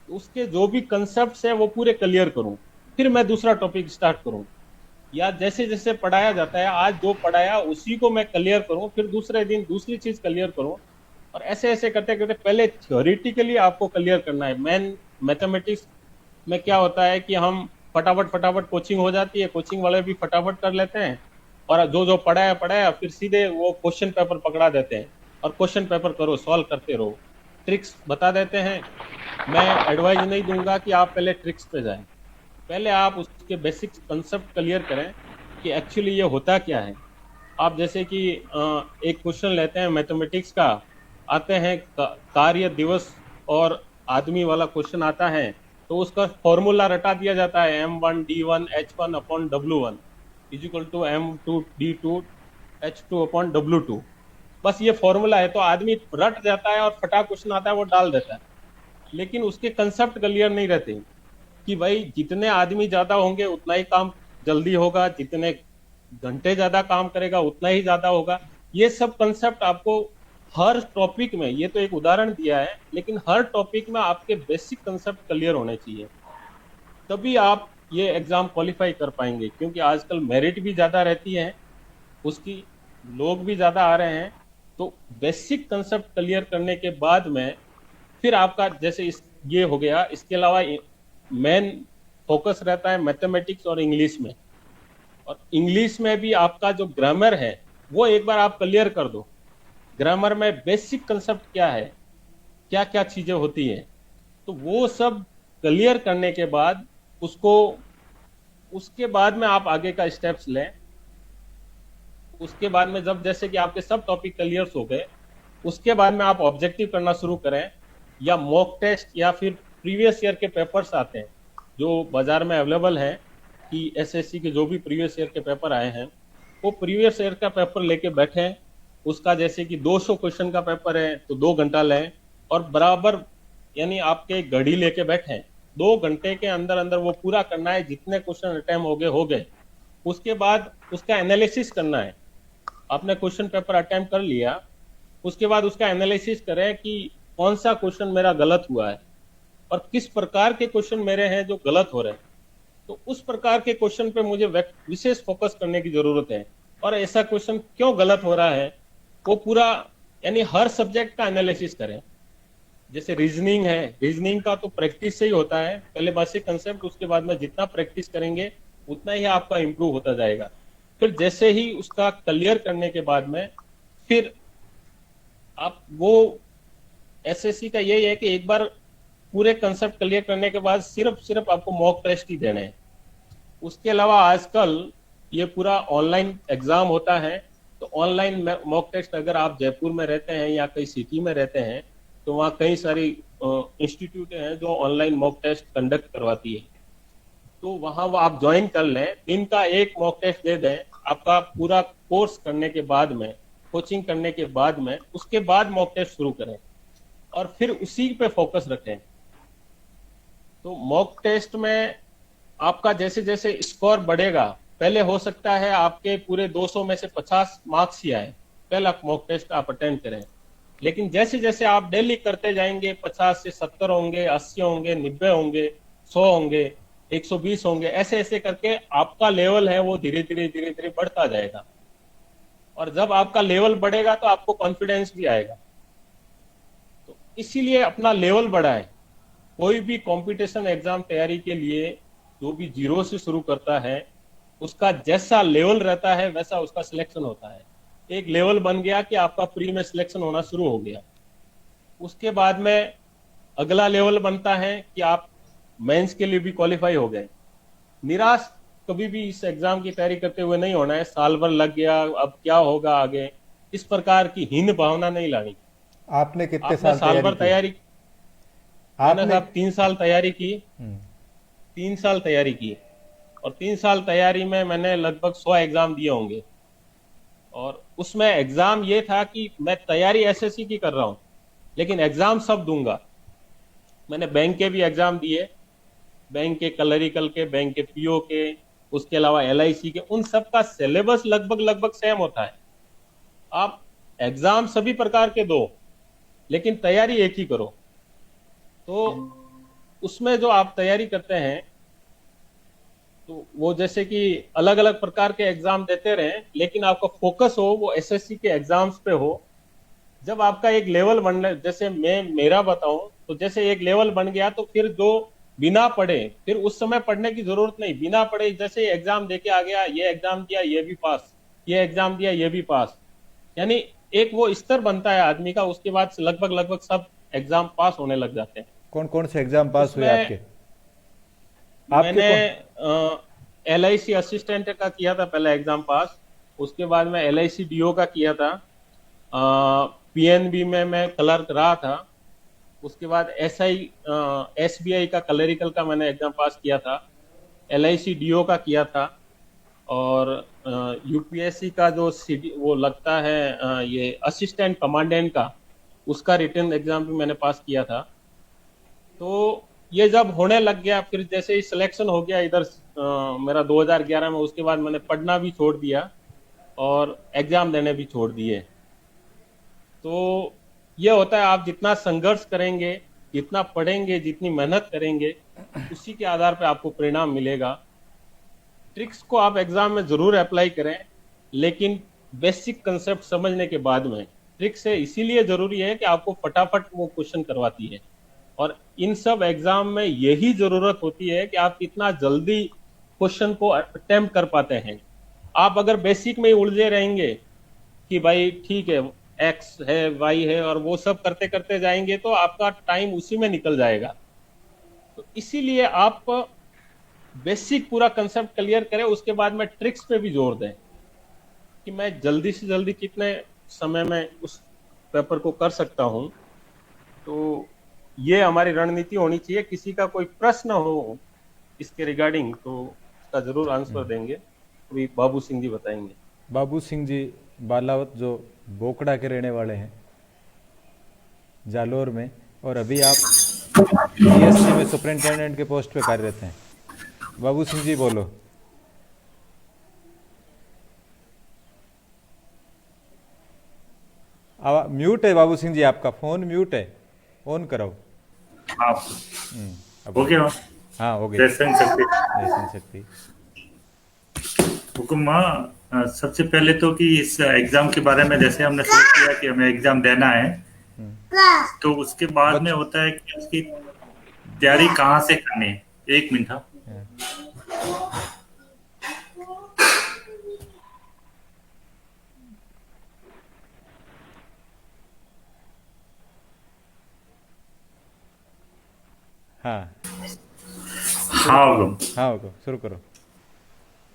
उसके जो भी कंसेप्ट्स हैं वो पूरे क्लियर करूं, फिर मैं दूसरा टॉपिक स्टार्ट करूं। या जैसे जैसे पढ़ाया जाता है, आज जो पढ़ाया उसी को मैं क्लियर करूं, फिर दूसरे दिन दूसरी चीज क्लियर करूं, और ऐसे ऐसे करते करते पहले थ्योरेटिकली आपको क्लियर करना है। मेन मैथमेटिक्स में क्या होता है कि हम फटाफट कोचिंग हो जाती है, कोचिंग वाले भी फटाफट कर लेते हैं, और जो पढ़ाया फिर सीधे वो क्वेश्चन पेपर पकड़ा देते हैं और क्वेश्चन पेपर करो, सॉल्व करते रहो, ट्रिक्स बता देते हैं। मैं एडवाइज नहीं दूंगा कि आप पहले ट्रिक्स पे जाएं, पहले आप उसके बेसिक कंसेप्ट क्लियर करें कि एक्चुअली ये होता क्या है। आप जैसे कि एक क्वेश्चन लेते हैं मैथमेटिक्स का, आते हैं कार्य, दिवस और आदमी वाला क्वेश्चन आता है, तो उसका फॉर्मूला रटा दिया जाता है, M1D1H1/W1 = M2D2H2/W2। बस ये फॉर्मूला है, तो आदमी रट जाता है और फटा क्वेश्चन आता है वो डाल देता है, लेकिन उसके कंसेप्ट क्लियर नहीं रहते कि भाई जितने आदमी ज्यादा होंगे उतना ही काम जल्दी होगा, जितने घंटे ज्यादा काम करेगा उतना ही ज्यादा होगा। ये सब कंसेप्ट आपको हर टॉपिक में, ये तो एक उदाहरण दिया है, लेकिन हर टॉपिक में आपके बेसिक कंसेप्ट क्लियर होने चाहिए, तभी आप ये एग्जाम क्वालिफाई कर पाएंगे। क्योंकि आजकल मेरिट भी ज्यादा रहती है, उसकी लोग भी ज्यादा आ रहे हैं, तो बेसिक कंसेप्ट क्लियर करने के बाद में फिर आपका जैसे ये हो गया। इसके अलावा मेन फोकस रहता है मैथमेटिक्स और इंग्लिश में, और इंग्लिश में भी आपका जो ग्रामर है वो एक बार आप क्लियर कर दो। ग्रामर में बेसिक कंसेप्ट क्या है, क्या क्या चीजें होती हैं, तो वो सब क्लियर करने के बाद उसके बाद में आप आगे का स्टेप्स लें। उसके बाद में जब जैसे कि आपके सब टॉपिक क्लियर हो गए, उसके बाद में आप ऑब्जेक्टिव करना शुरू करें, या मॉक टेस्ट, या फिर प्रीवियस ईयर के पेपर्स आते हैं जो बाजार में अवेलेबल है, कि एसएससी के जो भी प्रीवियस ईयर के पेपर आए हैं, वो प्रीवियस ईयर का पेपर लेके बैठे। उसका जैसे कि 200 क्वेश्चन का पेपर है तो 2 घंटा लें, और बराबर यानी आपके घड़ी लेके बैठे 2 घंटे के अंदर अंदर वो पूरा करना है। जितने क्वेश्चन अटेम्प्ट हो गए, उसके बाद उसका एनालिसिस करना है। आपने क्वेश्चन पेपर अटेम्प्ट कर लिया, उसके बाद उसका एनालिसिस करें कि कौन सा क्वेश्चन मेरा गलत हुआ है और किस प्रकार के क्वेश्चन मेरे हैं जो गलत हो रहे हैं। तो उस प्रकार के क्वेश्चन पे मुझे विशेष फोकस करने की जरूरत है। और ऐसा क्वेश्चन क्यों गलत हो रहा है वो पूरा, यानी हर सब्जेक्ट का एनालिसिस करें। जैसे रीजनिंग है, रीजनिंग का तो प्रैक्टिस से ही होता है, पहले बेसिक कंसेप्ट, उसके बाद में जितना प्रैक्टिस करेंगे उतना ही आपका इंप्रूव होता जाएगा। फिर जैसे ही उसका क्लियर करने के बाद में फिर आप वो, एसएससी का यही है कि एक बार पूरे कंसेप्ट क्लियर करने के बाद सिर्फ आपको मॉक टेस्ट ही देने हैं। उसके अलावा आजकल ये पूरा ऑनलाइन एग्जाम होता है, तो ऑनलाइन मॉक टेस्ट अगर आप जयपुर में रहते हैं या कई सिटी में रहते हैं तो वहाँ कई सारी इंस्टीट्यूट हैं जो ऑनलाइन मॉक टेस्ट कंडक्ट करवाती है, तो वहाँ वो आप ज्वाइन कर लें। दिन का एक मॉक टेस्ट दे दें, आपका पूरा कोर्स करने के बाद में, कोचिंग करने के बाद में, उसके बाद मॉक टेस्ट शुरू करें और फिर उसी पे फोकस रखें। तो मॉक टेस्ट में आपका जैसे जैसे स्कोर बढ़ेगा, पहले हो सकता है आपके पूरे 200 में से 50 मार्क्स ही आए, पहला मॉक टेस्ट आप अटेंड करें। लेकिन जैसे जैसे आप डेली करते जाएंगे 50 से 70 होंगे, 80 होंगे, 90 होंगे, 100 होंगे, 120 होंगे, ऐसे ऐसे करके आपका लेवल है वो धीरे धीरे बढ़ता जाएगा। और जब आपका लेवल बढ़ेगा तो आपको कॉन्फिडेंस भी आएगा। तो इसीलिए अपना लेवल बढ़ाएं। कोई भी कंपटीशन एग्जाम तैयारी के लिए जो भी जीरो से शुरू करता है, उसका जैसा लेवल रहता है वैसा उसका सिलेक्शन होता है। एक लेवल बन गया कि आपका प्री में सिलेक्शन होना शुरू हो गया, उसके बाद में अगला लेवल बनता है कि आप मेंस के लिए भी क्वालिफाई हो गए। निराश कभी भी इस एग्जाम की तैयारी करते हुए नहीं होना है, साल भर लग गया अब क्या होगा आगे, इस प्रकार की हीन भावना नहीं लानी। आपने कितने आपने साल भर तैयारी, आपने 3 साल तैयारी की, 3 साल तैयारी की, और 3 साल तैयारी में मैंने लगभग 100 एग्जाम दिए होंगे। और उसमें एग्जाम ये था कि मैं तैयारी एसएससी की कर रहा हूं लेकिन एग्जाम सब दूंगा। मैंने बैंक के भी एग्जाम दिए, बैंक के क्लरिकल के, बैंक के पीओ के, उसके अलावा एलआईसी के, उन सब का सिलेबस लगभग सेम होता है। आप एग्जाम सभी प्रकार के दो लेकिन तैयारी एक ही करो। तो उसमें जो आप तैयारी करते हैं तो वो जैसे कि अलग अलग प्रकार के एग्जाम देते रहें लेकिन आपका फोकस हो वो एसएससी के एग्जाम्स पे हो। जब आपका एक लेवल बन, जैसे मैं मेरा बताऊं तो जैसे एक लेवल बन गया तो फिर जो बिना पढ़े, फिर उस समय पढ़ने की जरूरत नहीं, बिना पढ़े जैसे एग्जाम देके आ गया, ये एग्जाम दिया ये भी पास, ये एग्जाम दिया ये भी पास, यानी एक वो स्तर बनता है आदमी का। उसके बाद लगभग सब एग्जाम पास होने लग जाते हैं। कौन कौन से एग्जाम पास हुए आपके? मैंने एलआईसी असिस्टेंट का किया था पहला एग्जाम पास, उसके बाद में एलआईसी डीओ का किया था, पीएनबी में मैं क्लर्क रहा था, उसके बाद एसबीआई का क्लरिकल का मैंने एग्जाम पास किया था, एलआईसी डीओ का किया था, और यूपीएससी का जो वो लगता है ये असिस्टेंट कमांडेंट का, उसका रिटन एग्जाम भी मैंने पास किया था। तो ये जब होने लग गया, फिर जैसे ही सिलेक्शन हो गया इधर मेरा 2011 में, उसके बाद मैंने पढ़ना भी छोड़ दिया और एग्जाम देने भी छोड़ दिए। तो ये होता है, आप जितना संघर्ष करेंगे, जितना पढ़ेंगे, जितनी मेहनत करेंगे, उसी के आधार पर आपको परिणाम मिलेगा। ट्रिक्स को आप एग्जाम में जरूर अप्लाई करें लेकिन बेसिक कंसेप्ट समझने के बाद में। ट्रिक्स है इसीलिए जरूरी है कि आपको फटाफट वो क्वेश्चन करवाती है, और इन सब एग्जाम में यही जरूरत होती है कि आप कितना जल्दी क्वेश्चन को अटेम्प्ट कर पाते हैं। आप अगर बेसिक में ही उलझे रहेंगे कि भाई ठीक है एक्स है वाई है और वो सब करते करते जाएंगे तो आपका टाइम उसी में निकल जाएगा। तो इसीलिए आप बेसिक पूरा कंसेप्ट क्लियर करें, उसके बाद में ट्रिक्स पे भी जोर दें कि मैं जल्दी से जल्दी कितने समय में उस पेपर को कर सकता हूं। तो ये हमारी रणनीति होनी चाहिए। किसी का कोई प्रश्न हो इसके रिगार्डिंग तो उसका जरूर आंसर देंगे, अभी बाबू सिंह जी बताएंगे। बाबू सिंह जी बालावत जो बोकड़ा के रहने वाले हैं जालोर में, और अभी आप पीएससी में सुपरिंटेंडेंट के पोस्ट पे कार्यरत हैं। बाबू सिंह जी बोलो। म्यूट है बाबू सिंह जी, आपका फोन म्यूट है, ऑन कराओ। हाँ, अब हो गया। हाँ हो गई। जय संघ शक्ति। जय संघ शक्ति। हुकुम, सबसे पहले तो कि इस एग्जाम के बारे में जैसे हमने सोच लिया कि हमें एग्जाम देना है, तो उसके बाद में बच होता है कि उसकी तैयारी कहाँ से करनी है। एक मिनट। हाँ, हाँ हाँ हुकुम। हाँ होगा, शुरू करो।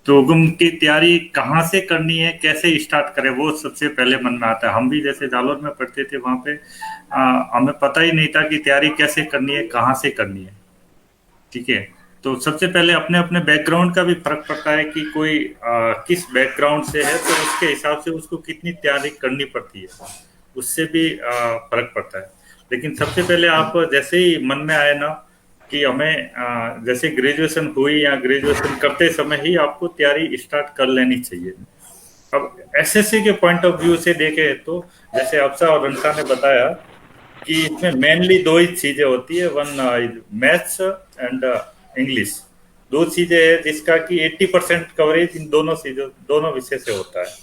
तो हुकुम की तैयारी कहाँ से करनी है, कैसे स्टार्ट करें, वो सबसे पहले मन में आता है। हम भी जैसे जालोर में पढ़ते थे, वहां पे हमें पता ही नहीं था कि तैयारी कैसे करनी है, कहाँ से करनी है। ठीक है। तो सबसे पहले अपने अपने बैकग्राउंड का भी फर्क पड़ता है कि कोई किस बैकग्राउंड से है, तो उसके हिसाब से उसको कितनी तैयारी करनी पड़ती है, उससे भी फर्क पड़ता है। लेकिन सबसे पहले आप जैसे ही मन में आए ना कि हमें जैसे ग्रेजुएशन हुई या ग्रेजुएशन करते समय ही आपको तैयारी स्टार्ट कर लेनी चाहिए। अब एसएससी के पॉइंट ऑफ व्यू से देखें तो जैसे अफसा और रंसा ने बताया कि इसमें मेनली दो ही चीजें होती है, वन मैथ्स एंड इंग्लिश। दो चीजें हैं जिसका कि 80% कवरेज इन दोनों विषय से होता है।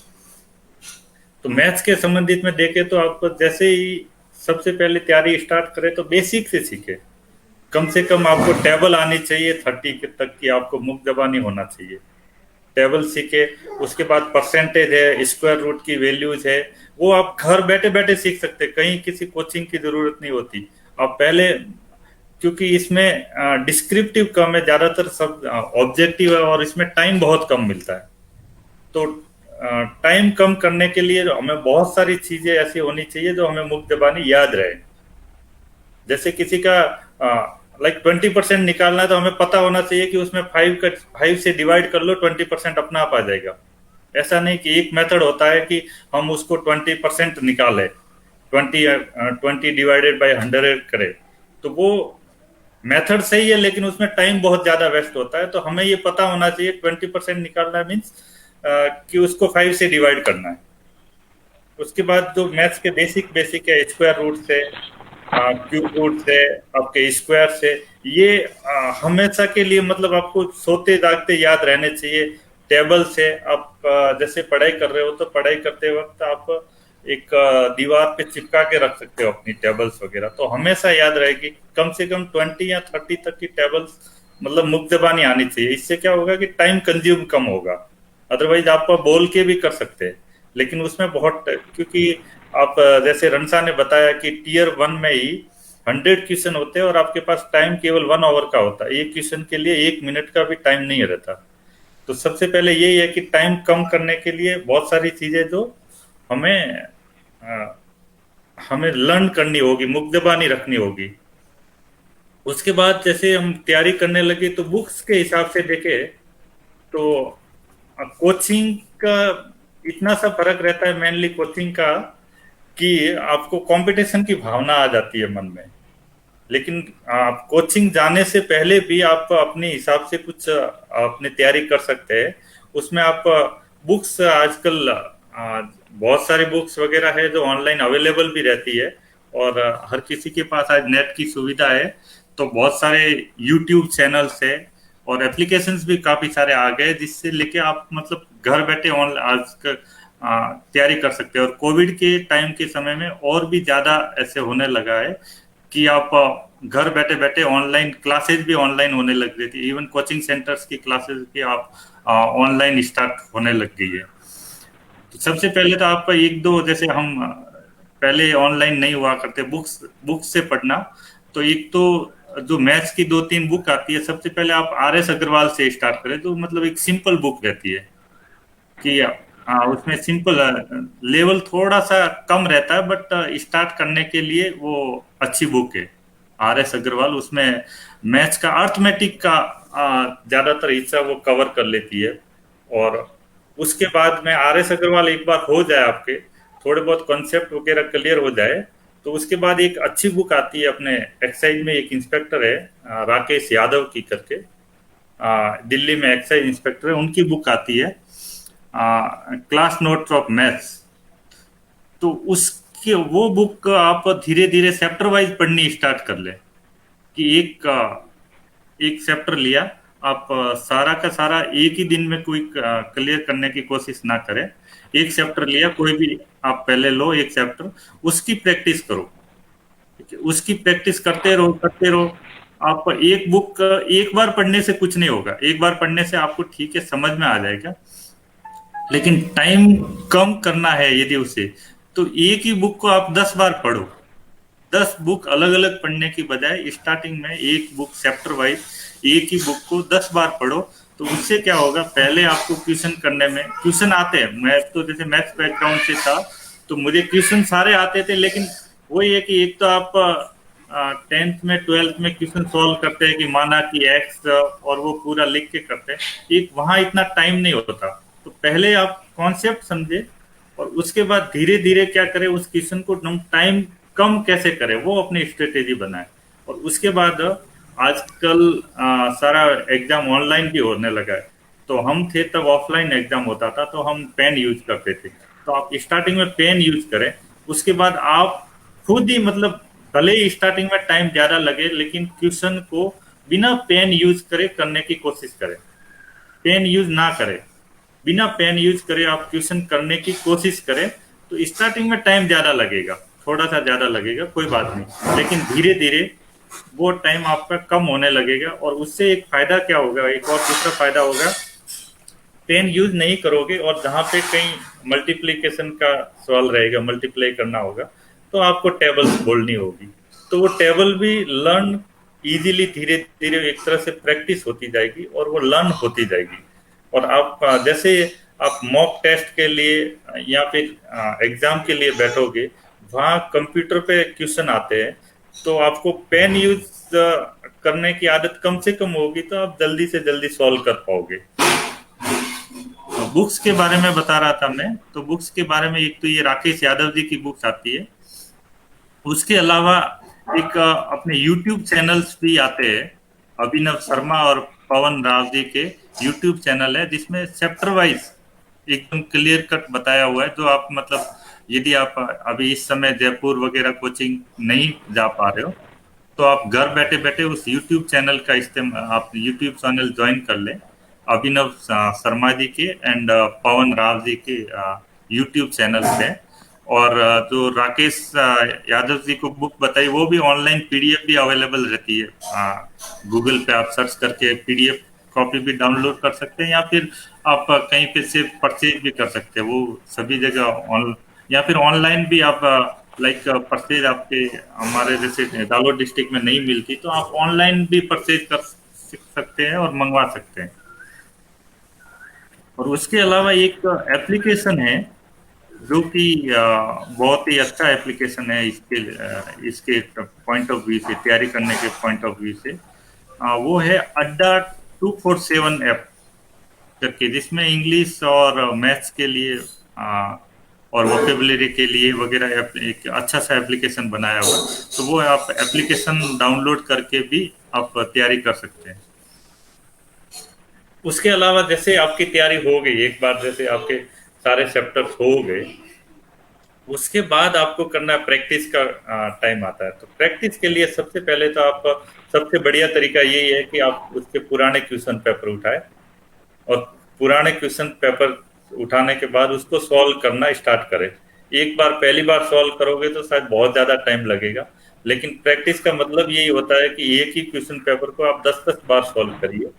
तो मैथ्स के संबंधित में देखें तो आप जैसे ही सबसे पहले तैयारी स्टार्ट करें तो बेसिक से सीखे। कम से कम आपको टेबल आनी चाहिए, 30 तक की आपको मुक्त जबानी होना चाहिए। टेबल सीखे, उसके बाद परसेंटेज है, स्क्वायर रूट की वैल्यूज है, वो आप घर बैठे बैठे सीख सकते हैं, कहीं किसी कोचिंग की जरूरत नहीं होती। आप पहले, क्योंकि इसमें डिस्क्रिप्टिव कम है, ज्यादातर सब ऑब्जेक्टिव है और इसमें टाइम बहुत कम मिलता है। तो टाइम कम करने के लिए हमें बहुत सारी चीजें ऐसी होनी चाहिए जो हमें मुक्त जबानी याद रहे। जैसे किसी का लाइक 20% निकालना है तो हमें पता होना चाहिए कि उसमें 5 से डिवाइड कर लो, 20% अपना आप आ जाएगा। ऐसा नहीं कि एक मेथड होता है कि हम उसको 20% निकाले, 20 डिवाइडेड बाय 100 करें, तो वो मेथड सही है लेकिन उसमें टाइम बहुत ज्यादा वेस्ट होता है। तो हमें ये पता होना चाहिए 20% निकालना मीन्स कि उसको 5 से डिवाइड करना है। उसके बाद जो मैथ्स के बेसिक है, स्क्वायर रूट से, क्यूब रूट से, आपके स्क्वायर से, ये हमेशा के लिए मतलब आपको सोते जागते याद रहने चाहिए। टेबल से आप जैसे पढ़ाई कर रहे हो तो पढ़ाई करते वक्त आप एक दीवार पे चिपका के रख सकते हो अपनी टेबल्स वगैरह, तो हमेशा याद रहेगी। कम से कम 20 या 30 तक की टेबल्स मतलब मुक्त जबानी आनी चाहिए। इससे क्या होगा कि टाइम कंज्यूम कम होगा। अदरवाइज आप बोल के भी कर सकते हैं, लेकिन उसमें बहुत, क्योंकि आप जैसे रंसा ने बताया कि टियर 1 में ही 100 क्वेश्चन होते हैं और आपके पास टाइम केवल 1 आवर का होता है। एक क्वेश्चन के लिए 1 मिनट का भी टाइम नहीं रहता। तो सबसे पहले यही है कि टाइम कम करने के लिए बहुत सारी चीजें जो हमें हमें लर्न करनी होगी, मुक्त जबानी रखनी होगी। उसके बाद जैसे हम तैयारी करने लगे तो बुक्स के हिसाब से देखे तो कोचिंग का इतना सा फर्क रहता है, मेनली कोचिंग का, कि आपको कंपटीशन की भावना आ जाती है मन में। लेकिन आप कोचिंग जाने से पहले भी आप अपने हिसाब से कुछ अपनी तैयारी कर सकते हैं। उसमें आप बुक्स आजकल बहुत सारी बुक्स वगैरह है जो ऑनलाइन अवेलेबल भी रहती है, और हर किसी के पास आज नेट की सुविधा है। तो बहुत सारे यूट्यूब चैनल्स है और एप्लीकेशंस भी काफी सारे आ गए जिससे लेके आप मतलब घर बैठे आज तैयारी कर सकते हैं। और कोविड के टाइम के समय में और भी ज्यादा ऐसे होने लगा है कि आप घर बैठे बैठे ऑनलाइन क्लासेज भी ऑनलाइन होने लग गई थी। इवन कोचिंग सेंटर्स की क्लासेज भी आप ऑनलाइन स्टार्ट होने लग गई है। तो सबसे पहले तो आपका एक दो, जैसे हम पहले ऑनलाइन नहीं हुआ करते बुक्स से पढ़ना, तो एक तो जो मैथ्स की 2-3 बुक आती है, सबसे पहले आप RS अग्रवाल से स्टार्ट करें। तो मतलब एक सिंपल बुक रहती है कि उसमें सिंपल लेवल थोड़ा सा कम रहता है, बट स्टार्ट करने के लिए वो अच्छी बुक है RS अग्रवाल। उसमें मैथ्स का अर्थमेटिक का ज्यादातर हिस्सा वो कवर कर लेती है। और उसके बाद में RS अग्रवाल एक बार हो जाए, आपके थोड़े बहुत कॉन्सेप्ट वगैरह क्लियर हो जाए, तो उसके बाद एक अच्छी बुक आती है अपने एक्साइज में। एक इंस्पेक्टर है राकेश यादव की करके, दिल्ली में एक्साइज इंस्पेक्टर है, उनकी बुक आती है क्लास नोट्स ऑफ मैथ्स। तो उसके वो बुक आप धीरे धीरे चैप्टर वाइज पढ़नी स्टार्ट कर ले, कि एक एक चैप्टर लिया, आप सारा का सारा एक ही दिन में कोई क्लियर करने की कोशिश ना करें। एक चैप्टर लिया, कोई भी आप पहले लो एक चैप्टर, उसकी प्रैक्टिस करो, ठीक है? उसकी प्रैक्टिस करते रहो करते रहो। आप एक बुक एक बार पढ़ने से कुछ नहीं होगा, एक बार पढ़ने से आपको ठीक है समझ में आ जाएगा, लेकिन टाइम कम करना है यदि उसे, तो एक ही बुक को आप 10 बार पढ़ो। 10 बुक अलग अलग पढ़ने की बजाय स्टार्टिंग में एक बुक चैप्टर वाइज एक ही बुक को 10 बार पढ़ो। तो उससे क्या होगा, पहले आपको क्वेश्चन करने में क्वेश्चन आते हैं, मैं तो जैसे मैथ्स बैकग्राउंड से था तो मुझे क्वेश्चन सारे आते थे, लेकिन वही है कि एक तो आप 10th में 12th में क्वेश्चन सॉल्व करते हैं कि माना कि एक्स, और वो पूरा लिख के करते हैं, एक वहां इतना टाइम नहीं होता। तो पहले आप कॉन्सेप्ट समझे और उसके बाद धीरे धीरे क्या करें, उस क्वेश्चन को टाइम कम कैसे करें वो अपनी स्ट्रेटेजी बनाए। और उसके बाद आजकल सारा एग्जाम ऑनलाइन भी होने लगा है, तो हम थे तब ऑफलाइन एग्जाम होता था तो हम पेन यूज करते थे। तो आप स्टार्टिंग में पेन यूज करें, उसके बाद आप खुद ही मतलब भले ही स्टार्टिंग में टाइम ज्यादा लगे लेकिन क्वेश्चन को बिना पेन यूज करे करने की कोशिश करें। पेन यूज ना करें, बिना पेन यूज करे आप क्वेश्चन करने की कोशिश करें। तो स्टार्टिंग में टाइम ज्यादा लगेगा, थोड़ा सा ज्यादा लगेगा, कोई बात नहीं, लेकिन धीरे धीरे वो टाइम आपका कम होने लगेगा। और उससे एक फायदा क्या होगा, एक और दूसरा फायदा होगा, पेन यूज नहीं करोगे और जहां पे कहीं मल्टीप्लीकेशन का सवाल रहेगा, मल्टीप्लाई करना होगा, तो आपको टेबल्स बोलनी होगी, तो वो टेबल भी लर्न इजीली धीरे धीरे एक तरह से प्रैक्टिस होती जाएगी और वो लर्न होती जाएगी। और आप जैसे आप मॉक टेस्ट के लिए या फिर एग्जाम के लिए बैठोगे, वहाँ कंप्यूटर पे क्वेश्चन आते हैं, तो आपको पेन यूज करने की आदत कम से कम होगी, तो आप जल्दी से जल्दी सॉल्व कर पाओगे। बुक्स के बारे में बता रहा था मैं, तो बुक्स के बारे में एक तो ये राकेश यादव जी की बुक्स आती है, उसके अलावा एक अपने यूट्यूब चैनल्स भी आते हैं, अभिनव शर्मा और पवन राव जी के यूट्यूब चैनल है, जिसमें चैप्टर वाइज एकदम क्लियर कट बताया हुआ है। जो आप मतलब यदि आप अभी इस समय जयपुर वगैरह कोचिंग नहीं जा पा रहे हो, तो आप घर बैठे बैठे उस यूट्यूब चैनल का इस्तेमाल, आप यूट्यूब चैनल ज्वाइन कर लें, अभिनव शर्मा जी के एंड पवन राव जी के यूट्यूब चैनल है। और जो राकेश यादव जी को बुक बताई, वो भी ऑनलाइन पीडीएफ भी अवेलेबल रहती है, गूगल पे आप सर्च करके पीडीएफ कॉपी भी डाउनलोड कर सकते हैं, या फिर आप कहीं पे से परचेज भी कर सकते हैं, वो सभी जगह या फिर ऑनलाइन भी आप लाइक परचेज आपके हमारे जैसे दालोद डिस्ट्रिक्ट में नहीं मिलती, तो आप ऑनलाइन भी परचेज कर सकते हैं और मंगवा सकते हैं। और उसके अलावा एक एप्लीकेशन है जो कि बहुत ही अच्छा एप्लीकेशन है इसके पॉइंट ऑफ व्यू से, तैयारी करने के पॉइंट ऑफ व्यू से, वो है अड्डा 247 ऐप करके, जिसमें इंग्लिश और मैथ्स के लिए और वोकेबुलरी के लिए वगैरह एक अच्छा सा एप्लीकेशन बनाया हुआ। तो वो आप एप्लीकेशन डाउनलोड करके भी आप तैयारी कर सकते हैं। उसके अलावा जैसे आपकी तैयारी हो गई, एक बार जैसे आपके सारे चैप्टर्स हो गए, उसके बाद आपको करना प्रैक्टिस का टाइम आता है। तो प्रैक्टिस के लिए सबसे पहले तो आप सबसे बढ़िया तरीका यही है कि आप उसके पुराने क्वेश्चन पेपर उठाए, और पुराने क्वेश्चन पेपर उठाने के बाद उसको सॉल्व करना स्टार्ट करें। एक बार पहली बार सॉल्व करोगे तो शायद बहुत ज्यादा टाइम लगेगा, लेकिन प्रैक्टिस का मतलब यही होता है कि एक ही क्वेश्चन पेपर को आप 10-10 बार सॉल्व करिए।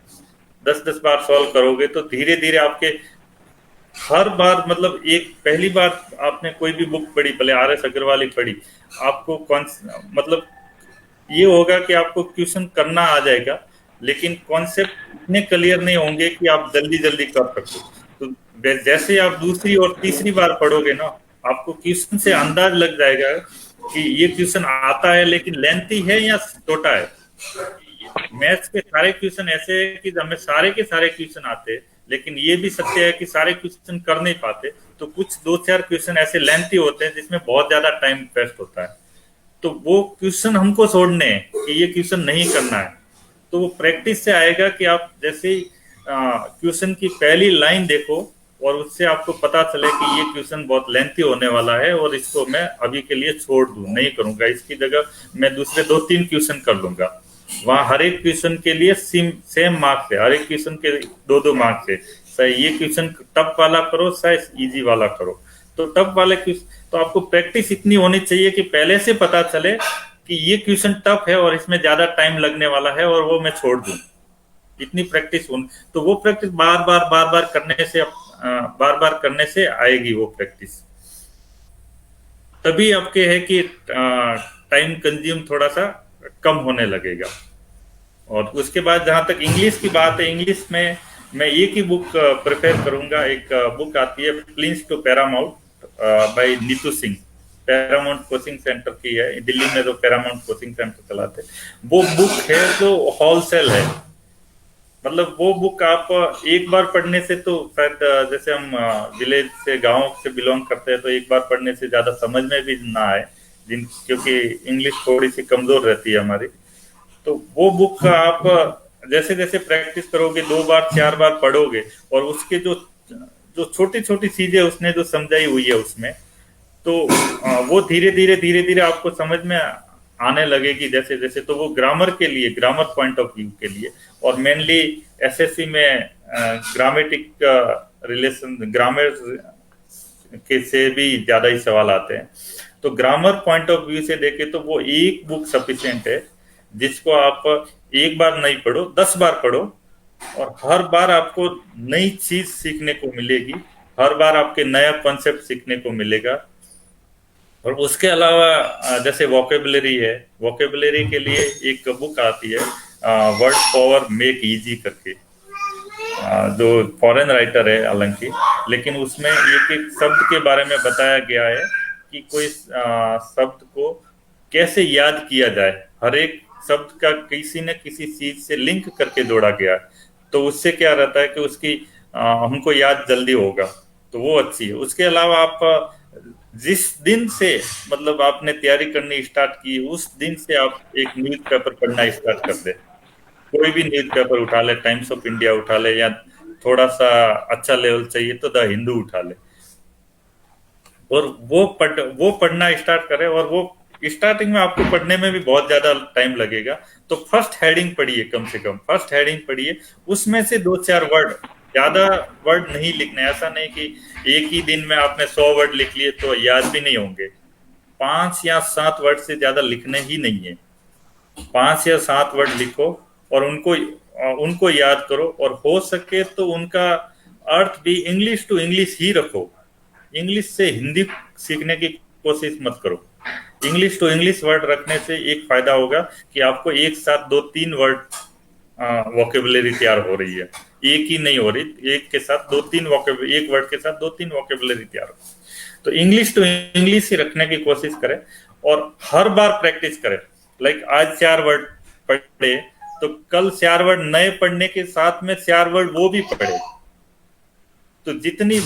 10-10 बार सॉल्व करोगे तो धीरे धीरे आपके हर बार मतलब एक पहली बार आपने कोई भी बुक पढ़ी, भले RS अग्रवाल ही पढ़ी, आपको मतलब ये होगा कि आपको क्वेश्चन करना आ जाएगा, लेकिन कॉन्सेप्ट इतने क्लियर नहीं होंगे कि आप जल्दी जल्दी कर सको। तो जैसे आप दूसरी और तीसरी बार पढ़ोगे ना, आपको क्वेश्चन से अंदाज लग जाएगा कि ये क्वेश्चन आता है लेकिन लेंथी है या छोटा है। मैथ्स के सारे क्वेश्चन ऐसे है कि हमें सारे के सारे क्वेश्चन आते हैं, लेकिन ये भी सत्य है कि सारे क्वेश्चन कर नहीं पाते। तो कुछ 2-4 क्वेश्चन ऐसे लेंथी होते हैं जिसमें बहुत ज्यादा टाइम वेस्ट होता है, तो वो क्वेश्चन हमको छोड़ने हैं कि ये क्वेश्चन नहीं करना है। तो वो प्रैक्टिस से आएगा कि आप जैसे क्वेश्चन की पहली लाइन देखो और उससे आपको पता चले कि ये क्वेश्चन बहुत लेंथी होने वाला है और इसको मैं अभी के लिए छोड़ दूं, नहीं करूंगा, इसकी जगह मैं दूसरे 2-3 क्वेश्चन कर लूंगा। वहाँ हर एक क्वेश्चन के लिए सेम मार्क्स है, हर एक क्वेश्चन के 2-2 मार्क्स है। चाहे ये क्वेश्चन टफ वाला करो चाहे इजी वाला करो। तो टफ वाले क्वेश्चन तो आपको प्रैक्टिस इतनी होनी चाहिए कि पहले से पता चले कि ये क्वेश्चन टफ है और इसमें ज्यादा टाइम लगने वाला है और वो मैं छोड़ दूं। इतनी प्रैक्टिस हो तो वो प्रैक्टिस बार बार करने से आएगी वो प्रैक्टिस। तभी आपके है कि टाइम कंज्यूम थोड़ा सा कम होने लगेगा। और उसके बाद जहां तक इंग्लिश की बात है, इंग्लिश में मैं एक ही बुक प्रेफर करूंगा। एक बुक आती है plinth to Paramount by Neetu Singh, Paramount coaching centre की है, दिल्ली में जो पैरामाउंट कोचिंग सेंटर चलाते हैं। वो बुक है जो होलसेल है, मतलब वो बुक आप एक बार पढ़ने से तो शायद जैसे हम विलेज से गांव से बिलोंग करते हैं तो एक बार पढ़ने से ज्यादा समझ में भी ना आए, क्योंकि इंग्लिश थोड़ी सी कमजोर रहती है हमारी। तो वो बुक का आप जैसे जैसे प्रैक्टिस करोगे, 2 बार 4 बार पढ़ोगे और उसके जो छोटी छोटी चीजें उसने जो समझाई हुई है उसमें, तो वो धीरे धीरे आपको समझ में आने लगेगी जैसे जैसे। तो वो ग्रामर के लिए, ग्रामर पॉइंट ऑफ व्यू के लिए, और मेनली एसएससी में ग्रामेटिक रिलेशन, ग्रामर के से भी ज्यादा ही सवाल आते हैं। तो ग्रामर पॉइंट ऑफ व्यू से देखे तो वो एक बुक सफिशिएंट है, जिसको आप एक बार नहीं पढ़ो, 10 बार पढ़ो और हर बार आपको नई चीज सीखने को मिलेगी, हर बार आपके नया कॉन्सेप्ट सीखने को मिलेगा। और उसके अलावा जैसे वोकेबुलरी है, वोकेबुलरी के लिए एक बुक आती है वर्ड पावर मेक इजी करके, जो फॉरेन राइटर है हालांकि, लेकिन उसमें एक एक शब्द के बारे में बताया गया है कि कोई शब्द को कैसे याद किया जाए, हर एक शब्द का किसी न किसी चीज से लिंक करके जोड़ा गया है। तो उससे क्या रहता है कि उसकी हमको याद जल्दी होगा, तो वो अच्छी है। उसके अलावा आप जिस दिन से मतलब आपने तैयारी करनी स्टार्ट की, उस दिन से आप एक न्यूज पेपर पढ़ना स्टार्ट कर दे। कोई भी न्यूज पेपर उठा ले, टाइम्स ऑफ इंडिया उठा ले, या थोड़ा सा अच्छा लेवल चाहिए तो द हिंदू उठा ले, और वो पढ़ना स्टार्ट करे। और वो स्टार्टिंग में आपको पढ़ने में भी बहुत ज्यादा टाइम लगेगा, तो फर्स्ट हेडिंग पढ़िए, कम से कम फर्स्ट हेडिंग पढ़िए, उसमें से 2-4 वर्ड, ज्यादा वर्ड नहीं लिखने। ऐसा नहीं कि एक ही दिन में आपने 100 वर्ड लिख लिए तो याद भी नहीं होंगे। 5 या 7 वर्ड से ज्यादा लिखने ही नहीं है। 5 या 7 वर्ड लिखो और उनको याद करो, और हो सके तो उनका अर्थ भी इंग्लिश टू इंग्लिश ही रखो। इंग्लिश से हिंदी सीखने की कोशिश मत करो। इंग्लिश टू इंग्लिश वर्ड रखने से एक फायदा होगा कि आपको एक साथ 2-3 वर्ड वोकेबुलरी तैयार हो रही है, एक ही नहीं हो रही, एक के साथ 2-3 एक वर्ड के साथ 2-3 वोकेबुलरी तैयार हो। तो इंग्लिश टू इंग्लिश ही रखने की कोशिश करें और हर बार प्रैक्टिस करें। लाइक आज 4 वर्ड पढ़े तो कल 4 वर्ड नए पढ़ने के साथ में 4 वर्ड वो भी पढ़े। तो जितनी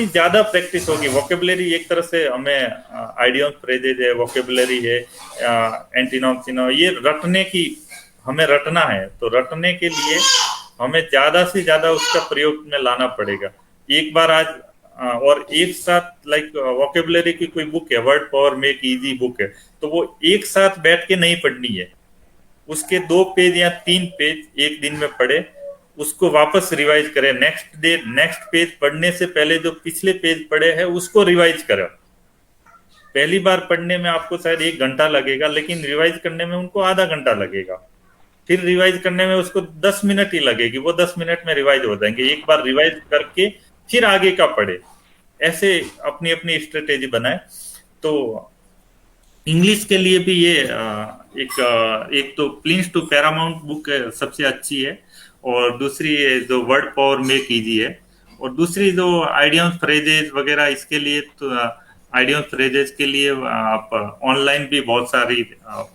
ज्यादा प्रैक्टिस होगी, वोकेबुलरी एक तरह से हमें आइडियम, फ्रेजेज है, वोकेबुलरी है, एंटीनॉम, सिनोनिम, ये रटने की, हमें रटना है। तो रटने के लिए हमें ज्यादा से ज्यादा उसका प्रयोग में लाना पड़ेगा। एक बार आज और एक साथ, लाइक वोकेबुलरी की कोई बुक है, word power make easy book है, तो वो एक साथ बैठ के नहीं पढ़नी है। उसके 2 पेज या 3 पेज एक दिन में पढ़े, उसको वापस रिवाइज करें। नेक्स्ट पेज पढ़ने से पहले जो पिछले पेज पढ़े हैं उसको रिवाइज करें। पहली बार पढ़ने में आपको शायद 1 घंटा लगेगा, लेकिन रिवाइज करने में उनको आधा घंटा लगेगा। फिर रिवाइज करने में उसको 10 मिनट ही लगेगी, वो 10 मिनट में रिवाइज हो जाएंगे। एक बार रिवाइज करके फिर आगे का पढ़े, ऐसे अपनी अपनी स्ट्रेटेजी बनाए। तो इंग्लिश के लिए भी ये एक तो प्लिंस टू पैरामाउंट बुक सबसे अच्छी है, और दूसरी जो वर्ड पावर मेक इजी है, और दूसरी जो आइडियम्स फ्रेजेस वगैरह, इसके लिए तो आइडियम्स फ्रेजेस के लिए आप ऑनलाइन भी बहुत सारी,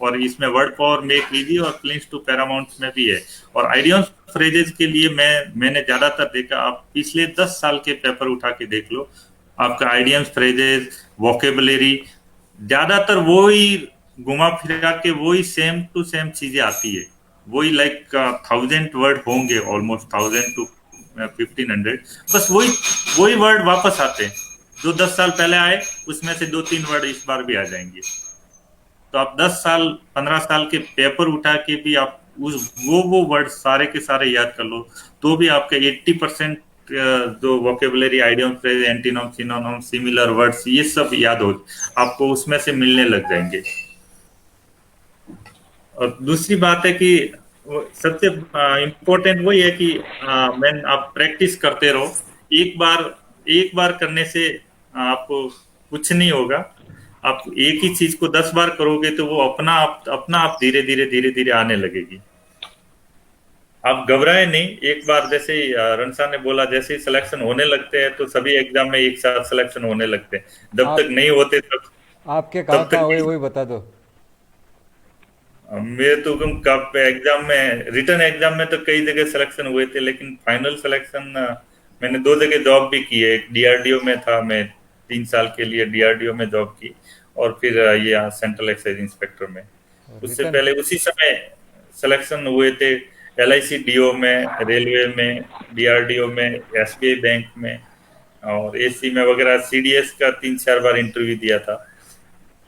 और इसमें वर्ड पावर मेक इजी और प्लिंस टू पैरामाउंट में भी है। और आइडियम्स फ्रेजेस के लिए मैंने ज्यादातर देखा, आप पिछले 10 साल के पेपर उठा के देख लो, आपका आइडियम्स फ्रेजेस, वोकेबुलरी, ज्यादातर वो ही घुमा फिरा के वही सेम टू सेम चीजें आती है। वही लाइक 1000 वर्ड होंगे, ऑलमोस्ट 1000 to 1500, बस वही वर्ड वापस आते हैं जो 10 साल पहले आए, उसमें से 2-3 वर्ड इस बार भी आ जाएंगे। तो आप 10 साल 15 साल के पेपर उठा के भी आप उस वो वर्ड सारे के सारे याद कर लो, तो भी आपके 80% जो vocabulary, idiom, phrase, antonym, synonym, similar words, ये सब याद हो, आपको उसमें से मिलने लग जाएंगे। और दूसरी बात है कि सबसे इम्पोर्टेंट वही है कि मैन आप प्रैक्टिस करते रहो। एक बार करने से आपको कुछ नहीं होगा। आप एक ही चीज को 10 बार करोगे तो वो अपना आप धीरे धीरे धीरे धीरे आने लगेगी। आप घबराए नहीं। एक बार जैसे ही रनसा ने बोला, जैसे ही सिलेक्शन होने लगते हैं तो सभी एग्जाम में एक साथ सिलेक्शन होने लगते हैं। जब तक आप नहीं होते आपके तब कहाँ तक हुए वही बता दो। मेरे तो कब एग्जाम में, रिटर्न एग्जाम में तो कई जगह सिलेक्शन हुए थे, लेकिन फाइनल सिलेक्शन मैंने 2 जगह जॉब भी की है। एक डीआरडीओ में था, मैं 3 साल के लिए डीआरडीओ में जॉब की, और फिर ये सेंट्रल एक्साइज इंस्पेक्टर में। उससे रिटर्न पहले उसी समय सिलेक्शन हुए थे एलआईसी डीओ में, रेलवे में, डीआरडीओ में, एसबीआई बैंक में, और एसी में वगैरह। सीडीएस का 3-4 बार इंटरव्यू दिया था,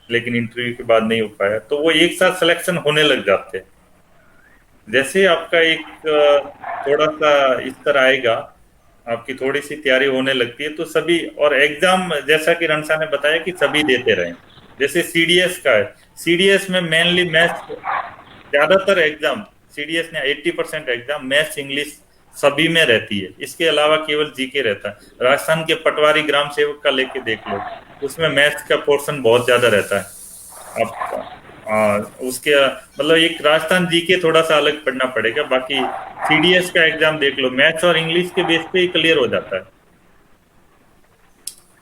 लेकिन इंटरव्यू के बाद नहीं हो पाया। तो वो एक साथ सिलेक्शन होने लग जाते हैं। जैसे आपका एक थोड़ा सा स्तर आएगा, आपकी थोड़ी सी तैयारी होने लगती है, तो सभी, और एग्जाम जैसा कि रणसा ने बताया कि सभी देते रहे। जैसे सीडीएस का है, सीडीएस में मेनली मैथ्स, ज्यादातर एग्जाम सीडीएस में 80% एग्जाम मैथ्स, इंग्लिश सभी में रहती है। इसके अलावा केवल जीके रहता है। राजस्थान के पटवारी ग्राम सेवक का लेके देख लो, उसमें मैथ्स का पोर्शन बहुत ज्यादा रहता है। आप उसके मतलब एक राजस्थान जीके थोड़ा सा अलग पढ़ना पड़ेगा। बाकी सीडीएस का एग्जाम देख लो, मैथ्स और इंग्लिश के बेस पे ही क्लियर हो जाता है।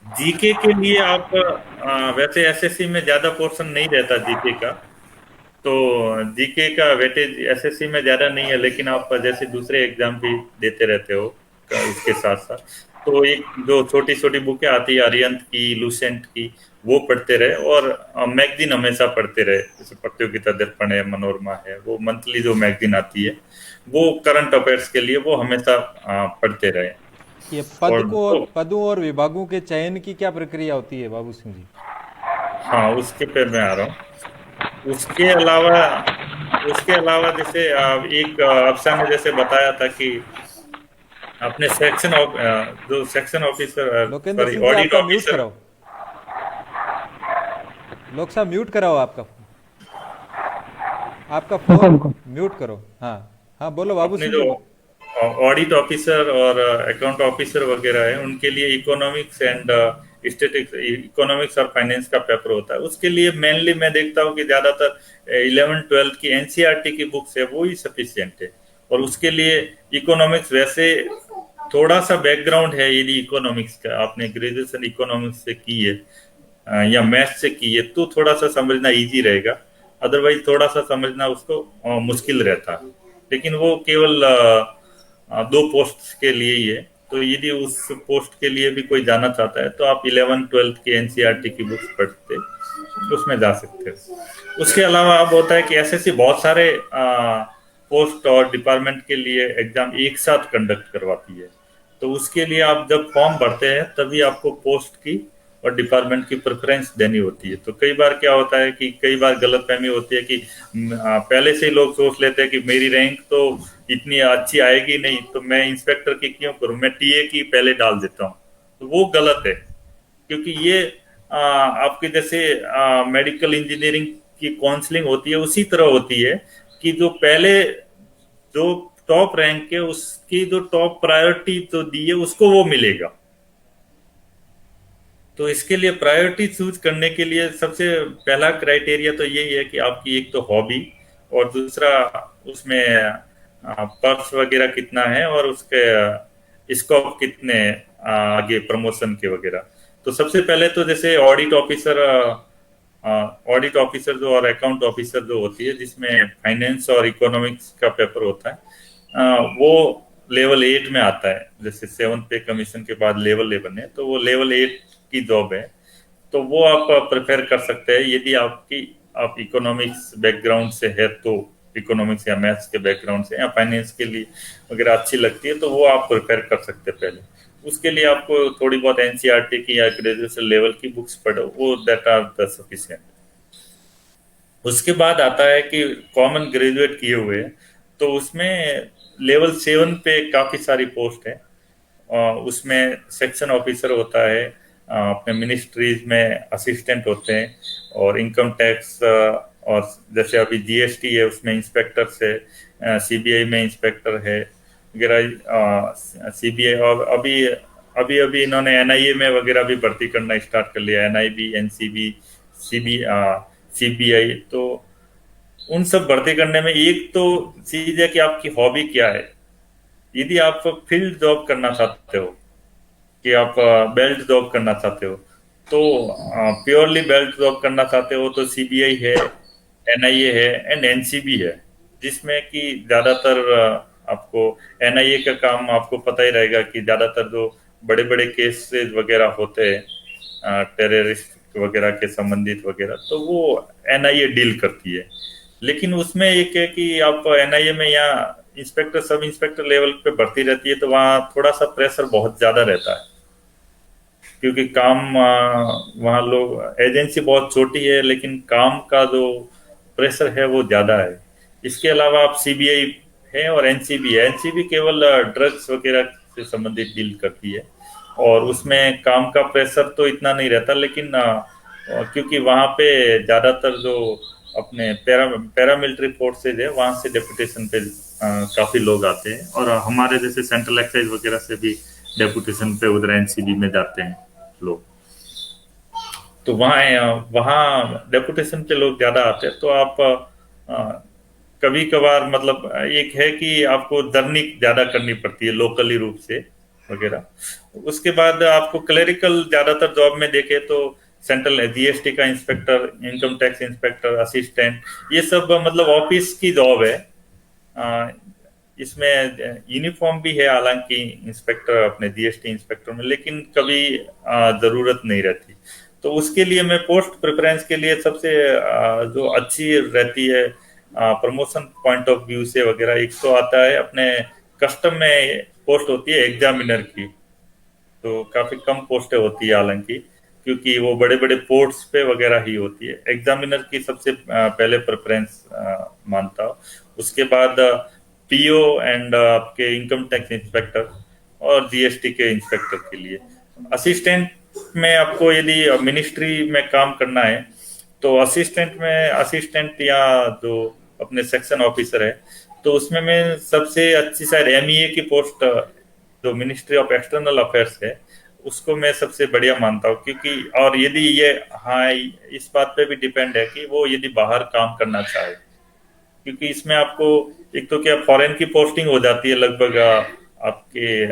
जीके के लिए आप वैसे एसएससी में ज्यादा पोर्शन नहीं रहता जीके का, तो जीके का वेटेज एसएससी में ज्यादा नहीं है, लेकिन आप जैसे दूसरे एग्जाम भी देते रहते हो इसके साथ साथ, तो एक जो छोटी छोटी बुकें आती है अरिहंत की, लूसेंट की, वो पढ़ते रहे। और मैगजीन हमेशा पढ़ते रहे, जैसे प्रतियोगिता दर्पण है, मनोरमा है, वो मंथली जो मैगजीन आती है, वो करंट अफेयर्स के लिए वो हमेशा पढ़ते रहे। ये और पदों और विभागों के चयन की क्या प्रक्रिया होती है बाबू सिंह जी? हाँ, उसके पे मैं आ रहा हूँ। उसके अलावा जैसे एक अफसर ने जैसे बताया था कि अपने जो section officer, Lokendra sorry Singh ji audit आपका म्यूट ऑफिसर, कराओ। लोक साहब म्यूट कराओ आपका फोन म्यूट करो। हाँ हाँ, बोलो बाबू अपने सिंह जो जी। ऑडिट ऑफिसर और अकाउंट ऑफिसर वगैरह है, उनके लिए इकोनॉमिक्स एंड स्टेटिक्स, इकोनॉमिक्स और फाइनेंस का पेपर होता है। उसके लिए मेनली मैं देखता हूँ कि ज्यादातर 11th-12th की एनसीईआरटी की बुक्स है, वो ही सफिशियंट है। और उसके लिए इकोनॉमिक्स, वैसे थोड़ा सा बैकग्राउंड है यदि इकोनॉमिक्स का, आपने ग्रेजुएशन इकोनॉमिक्स से की है या मैथ्स से की है, तो थोड़ा सा समझना इजी रहेगा। अदरवाइज थोड़ा सा समझना उसको मुश्किल रहता है। लेकिन वो केवल 2 पोस्ट के लिए ही है। तो यदि उस पोस्ट के लिए भी कोई जाना चाहता है तो आप 11th-12th की एनसीईआरटी की बुक्स पढ़ते, उसमें जा सकते हो। उसके अलावा अब होता है कि एसएससी बहुत सारे पोस्ट और डिपार्टमेंट के लिए एग्जाम एक साथ कंडक्ट करवाती है। तो उसके लिए आप जब फॉर्म भरते हैं तभी आपको पोस्ट की और डिपार्टमेंट की प्रेफरेंस देनी होती है। तो कई बार क्या होता है कि कई बार गलतफहमी होती है कि पहले से ही लोग सोच लेते हैं कि मेरी रैंक तो इतनी अच्छी आएगी नहीं, तो मैं इंस्पेक्टर की क्यों करूं, मैं टीए की पहले डाल देता हूं। तो वो गलत है, क्योंकि ये आपके जैसे मेडिकल इंजीनियरिंग की काउंसलिंग होती है, उसी तरह होती है कि जो पहले जो टॉप रैंक के, उसकी जो टॉप प्रायोरिटी तो दी है उसको वो मिलेगा। तो इसके लिए प्रायोरिटी चूज करने के लिए सबसे पहला क्राइटेरिया तो यही है कि आपकी एक तो हॉबी, और दूसरा उसमें पर्स वगैरह कितना है, और उसके स्कोप कितने आगे प्रमोशन के वगैरह। तो सबसे पहले तो जैसे ऑडिट ऑफिसर जो और अकाउंट ऑफिसर जो होती है, जिसमें फाइनेंस और इकोनॉमिक्स का पेपर होता है, वो लेवल 8 में आता है। जैसे 7th पे कमीशन के बाद लेवल 11 है, तो वो लेवल 8 की जॉब है। तो वो आप प्रिपेयर कर सकते हैं यदि आप इकोनॉमिक्स बैकग्राउंड से है, तो इकोनॉमिक्स या मैथ्स के बैकग्राउंड से या फाइनेंस के लिए वगैरह अच्छी लगती है, तो वो आप प्रिपेयर कर सकते हैं पहले। उसके लिए आपको थोड़ी बहुत एनसीईआरटी की या ग्रेजुएशन लेवल की बुक्स पढ़ो, वो दैट आर द सफिशिएंट। उसके बाद आता है कि कॉमन ग्रेजुएट किए हुए हैं, तो उसमें लेवल 7 पे काफी सारी पोस्ट है। उसमें सेक्शन ऑफिसर होता है, अपने मिनिस्ट्रीज में असिस्टेंट होते हैं, और इनकम टैक्स, और जैसे अभी जीएसटी है उसमें इंस्पेक्टर से, सीबीआई में इंस्पेक्टर है वगैरह, सीबीआई, और अभी अभी अभी इन्होंने एनआईए में वगैरह भी भर्ती करना स्टार्ट कर लिया, एनआईबी, एनसीबी, सीबीआई। तो उन सब भर्ती करने में एक तो चीज है कि आपकी हॉबी क्या है। यदि आप फील्ड जॉब करना चाहते हो, कि आप बेल्ट जॉब करना चाहते हो, तो प्योरली बेल्ट जॉब करना चाहते हो तो सीबीआई है, एनआईए है एंड एनसीबी है, जिसमें कि ज्यादातर आपको एनआईए का काम आपको पता ही रहेगा कि ज्यादातर जो बड़े बड़े केसेस वगैरह होते हैं टेररिस्ट वगैरह के संबंधित वगैरह, तो वो एनआईए डील करती है। लेकिन उसमें एक है कि आप एनआईए में या इंस्पेक्टर, सब इंस्पेक्टर लेवल पे भर्ती रहती है, तो वहाँ थोड़ा सा प्रेशर बहुत ज्यादा रहता है, क्योंकि काम वहाँ लोग, एजेंसी बहुत छोटी है लेकिन काम का जो प्रेशर है वो ज्यादा है। इसके अलावा आप सीबीआई है और एनसीबी है। एनसीबी केवल ड्रग्स वगैरह से संबंधित डील करती है, और उसमें काम का प्रेशर तो इतना नहीं रहता, लेकिन क्योंकि वहाँ पे ज्यादातर जो अपने पैरामिलिट्री फोर्सेज है वहाँ से डेपुटेशन पे काफी लोग आते हैं, और हमारे जैसे सेंट्रल एक्साइज वगैरह से भी डेपुटेशन पे उधर एनसीबी में जाते हैं लोग। तो वहाँ वहाँ डेपुटेशन पे लोग ज्यादा आते हैं, तो आप कभी कभार मतलब एक है कि आपको जर्नी ज्यादा करनी पड़ती है लोकली रूप से वगैरह। उसके बाद आपको क्लेरिकल ज्यादातर जॉब में देखे तो सेंट्रल जीएसटी का inspector, income tax inspector, assistant, ये सब मतलब ऑफिस की जॉब है। इसमें यूनिफॉर्म भी है हालांकि इंस्पेक्टर अपने जीएसटी इंस्पेक्टर में, लेकिन कभी जरूरत नहीं रहती। तो उसके लिए मैं पोस्ट प्रेफरेंस के लिए सबसे जो अच्छी रहती है प्रमोशन पॉइंट ऑफ व्यू से वगैरह, एक तो आता है अपने कस्टम में पोस्ट होती है एग्जामिनर की, तो काफी कम पोस्टें होती है हालांकि, क्योंकि वो बड़े बड़े पोर्ट्स पे वगैरह ही होती है। एग्जामिनर की सबसे पहले प्रेफरेंस मानता हूँ। उसके बाद पीओ एंड आपके इनकम टैक्स इंस्पेक्टर और जीएसटी के इंस्पेक्टर के लिए। असिस्टेंट में आपको यदि मिनिस्ट्री में काम करना है तो असिस्टेंट में, असिस्टेंट या जो अपने सेक्शन ऑफिसर है, तो उसमें मैं सबसे अच्छी शायद एमईए की पोस्ट जो मिनिस्ट्री ऑफ एक्सटर्नल अफेयर्स है उसको मैं सबसे बढ़िया मानता हूँ, क्योंकि और यदि ये, हाँ, इस बात पे भी डिपेंड है कि वो यदि बाहर काम करना चाहे, क्योंकि इसमें आपको एक तो क्या फॉरेन की पोस्टिंग हो जाती है, लगभग आपके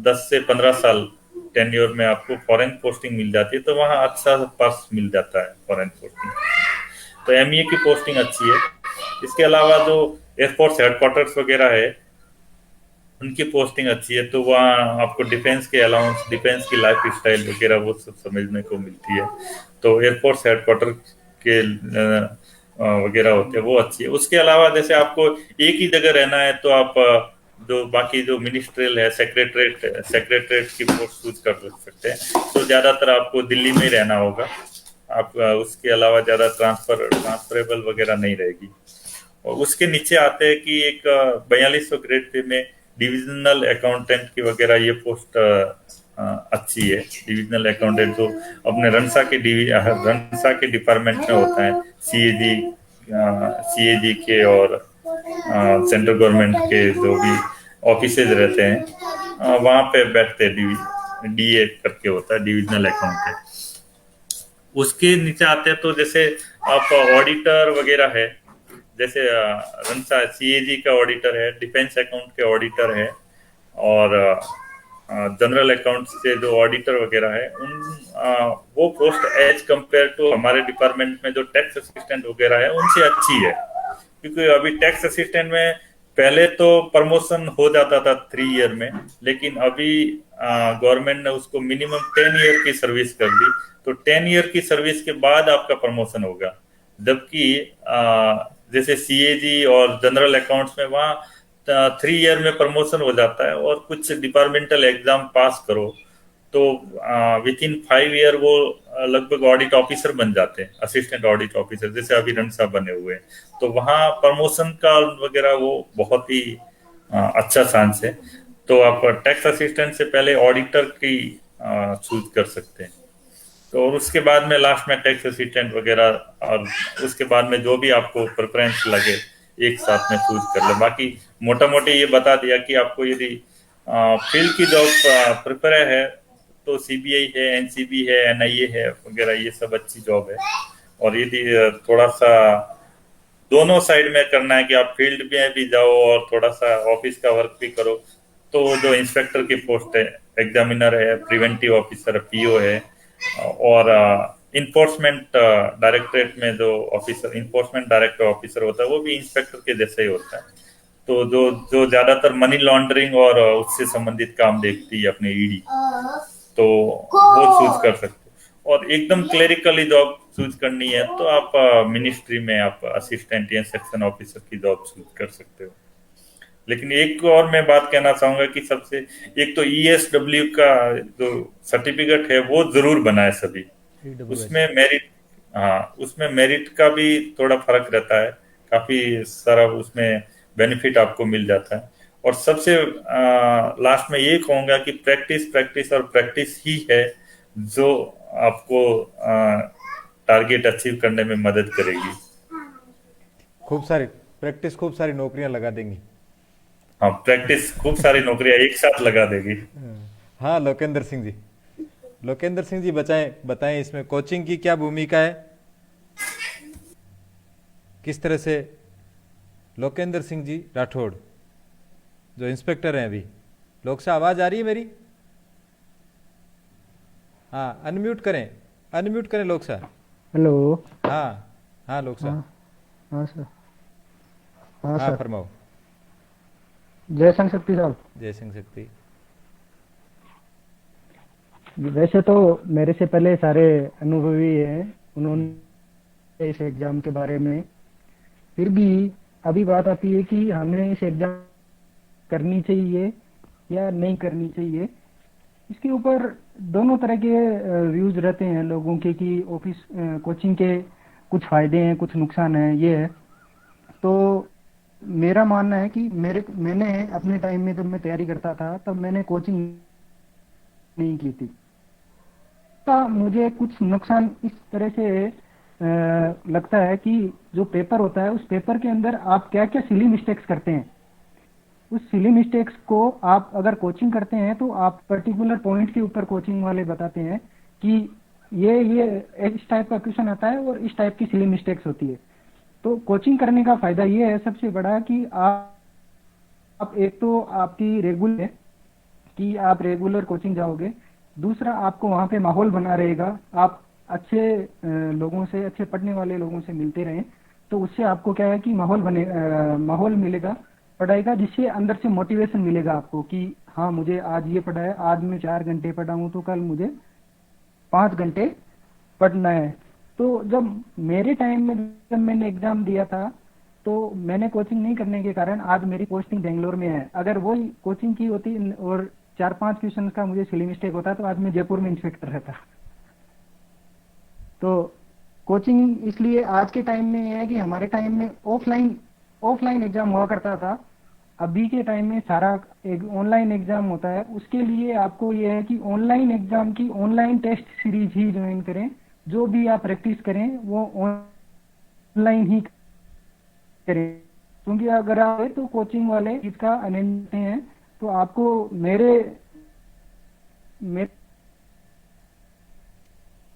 10 से 15 साल टेन्योर में आपको फॉरेन पोस्टिंग मिल जाती है, तो वहाँ अच्छा पर्स मिल जाता है फॉरेन पोस्टिंग, तो एमईए की पोस्टिंग अच्छी है। इसके अलावा जो एयरफोर्स हेडक्वार्टर्स वगैरह है उनकी पोस्टिंग अच्छी है, तो वहाँ आपको डिफेंस के अलाउंस, डिफेंस की लाइफ स्टाइल वगैरह वो सब समझने को मिलती है, तो एयरफोर्स हेडक्वार्टर के वगैरह होते हैं वो अच्छी है। उसके अलावा जैसे आपको एक ही जगह रहना है तो आप जो बाकी जो मिनिस्ट्रियल है, सेक्रेटरेट की पोस्ट चूज कर सकते हैं, तो ज्यादातर आपको दिल्ली में ही रहना होगा। आप उसके अलावा ज्यादा ट्रांसफरेबल वगैरह नहीं रहेगी। और उसके नीचे आते हैं कि एक 4200 ग्रेड पे में डिविजनल अकाउंटेंट की वगैरह ये पोस्ट अच्छी है। डिविजनल अकाउंटेंट जो अपने रनसा के डिपार्टमेंट में होता है, सीएजी के और सेंट्रल गवर्नमेंट के जो भी ऑफिसेज रहते हैं वहाँ पे बैठते हैं, डीए करके होता है डिविजनल अकाउंटेंट। उसके नीचे आते हैं तो जैसे आप ऑडिटर वगैरह है, जैसे रनसा सीएजी का ऑडिटर है, डिफेंस अकाउंट के ऑडिटर है, और जनरल अकाउंट से जो ऑडिटर वगैरह है वो पोस्ट एज कंपेयर टू हमारे डिपार्टमेंट में जो टैक्स असिस्टेंट वगैरह है उनसे अच्छी है, क्योंकि अभी टैक्स असिस्टेंट में पहले तो प्रमोशन हो जाता था 3 ईयर में, लेकिन अभी गवर्नमेंट ने उसको मिनिमम 10 ईयर की सर्विस कर दी, तो 10 ईयर की सर्विस के बाद आपका प्रमोशन होगा। जबकि जैसे सीएजी और जनरल अकाउंट्स में वहाँ 3 ईयर में प्रमोशन हो जाता है, और कुछ डिपार्टमेंटल एग्जाम पास करो तो विद इन 5 ईयर वो लगभग ऑडिट ऑफिसर बन जाते हैं, असिस्टेंट ऑडिट ऑफिसर, जैसे अभी रण साहब बने हुए हैं। तो वहाँ प्रमोशन का वगैरह वो बहुत ही अच्छा चांस है। तो आप टैक्स असिस्टेंट से पहले ऑडिटर की चूज कर सकते हैं। तो और उसके बाद में लास्ट में टैक्स असिस्टेंट वगैरह, और उसके बाद में जो भी आपको प्रेफरेंस लगे एक साथ में चूज कर ले। बाकी मोटा मोटी ये बता दिया कि आपको यदि फील्ड की जॉब प्रिपेयर है तो सीबीआई है, एनसीबी है, एनआईए है वगैरह, ये सब अच्छी जॉब है। और यदि थोड़ा सा दोनों साइड में करना है कि आप फील्ड में भी जाओ और थोड़ा सा ऑफिस का वर्क भी करो, तो जो इंस्पेक्टर की पोस्ट है, एग्जामिनर है, प्रिवेंटिव ऑफिसर पीओ है, और इन्फोर्समेंट डायरेक्टरेट में जो ऑफिसर, इन्फोर्समेंट डायरेक्टर ऑफिसर होता है, वो भी इंस्पेक्टर के जैसे ही होता है। तो जो जो ज्यादातर मनी लॉन्ड्रिंग और उससे संबंधित काम देखती है अपने ईडी, तो वो चूज कर सकते हो। और एकदम क्लेरिकली जॉब चूज करनी है तो आप मिनिस्ट्री में आप असिस्टेंट या सेक्शन ऑफिसर की जॉब चूज कर सकते हो। लेकिन एक और मैं बात कहना चाहूंगा कि सबसे, एक तो ईएसडब्ल्यू का जो सर्टिफिकेट है वो जरूर बनाए सभी। उसमें मेरिट, हाँ उसमें मेरिट का भी थोड़ा फर्क रहता है, काफी सारा उसमें बेनिफिट आपको मिल जाता है। और सबसे लास्ट में ये कहूंगा कि प्रैक्टिस प्रैक्टिस और प्रैक्टिस ही है जो आपको टारगेट अचीव करने में मदद करेगी। खूब सारी प्रैक्टिस खूब सारी नौकरियां लगा देंगी। हाँ, प्रैक्टिस खूब सारी नौकरियां एक साथ लगा देगी। हाँ लोकेंद्र सिंह जी, लोकेंद्र सिंह जी बताएं इसमें कोचिंग की क्या भूमिका है, किस तरह से। लोकेंद्र सिंह जी राठौड़ जो इंस्पेक्टर हैं अभी। लोक साहब आवाज आ रही है मेरी? हाँ अनम्यूट करें लोक साहब। हेलो। हाँ हाँ लोक साहब। हाँ सर। हाँ सर। फरमाओ। जय संघ शक्ति साहब। जय सिंह शक्ति। वैसे तो मेरे से पहले सारे अनुभवी हैं, उन्होंने इस एग्जाम के बारे में, फिर भी अभी बात आती है कि हमें इस एग्जाम करनी चाहिए या नहीं करनी चाहिए। इसके ऊपर दोनों तरह के व्यूज रहते हैं लोगों के कि ऑफिस कोचिंग के कुछ फायदे हैं, कुछ नुकसान हैं, ये है। तो मेरा मानना है कि मैंने अपने टाइम में जब मैं तैयारी करता था तब मैंने कोचिंग नहीं की थी। तो मुझे कुछ नुकसान इस तरह से लगता है कि जो पेपर होता है उस पेपर के अंदर आप क्या क्या सिली मिस्टेक्स करते हैं, उस सिली मिस्टेक्स को आप अगर कोचिंग करते हैं तो आप पर्टिकुलर पॉइंट के ऊपर कोचिंग वाले बताते हैं कि ये इस टाइप का क्वेश्चन आता है और इस टाइप की सिली मिस्टेक्स होती है। तो कोचिंग करने का फायदा ये है सबसे बड़ा कि आप एक तो आपकी रेगुलर है कि आप रेगुलर कोचिंग जाओगे, दूसरा आपको वहां पे माहौल बना रहेगा, आप अच्छे लोगों से, अच्छे पढ़ने वाले लोगों से मिलते रहें, तो उससे आपको क्या है कि माहौल मिलेगा पढ़ाई का, जिससे अंदर से मोटिवेशन मिलेगा आपको कि हाँ मुझे आज ये पढ़ा है, आज मैं 4 घंटे पढ़ा हूँ तो कल मुझे 5 घंटे पढ़ना है। तो जब मेरे टाइम में जब मैंने एग्जाम दिया था तो मैंने कोचिंग नहीं करने के कारण आज मेरी पोस्टिंग बेंगलोर में है। अगर वो कोचिंग की होती और 4-5 क्वेश्चन का मुझे सिली मिस्टेक होता तो आज मैं जयपुर में इंस्पेक्टर रहता। तो कोचिंग इसलिए आज के टाइम में है कि हमारे टाइम में ऑफलाइन एग्जाम हुआ करता था, अभी के टाइम में सारा एक ऑनलाइन एग्जाम होता है। उसके लिए आपको ये है कि ऑनलाइन एग्जाम की ऑनलाइन टेस्ट सीरीज ही ज्वाइन करें, जो भी आप प्रैक्टिस करें वो ऑनलाइन ही करें, क्योंकि अगर आप तो कोचिंग वाले इसका आनंद हैं तो आपको मेरे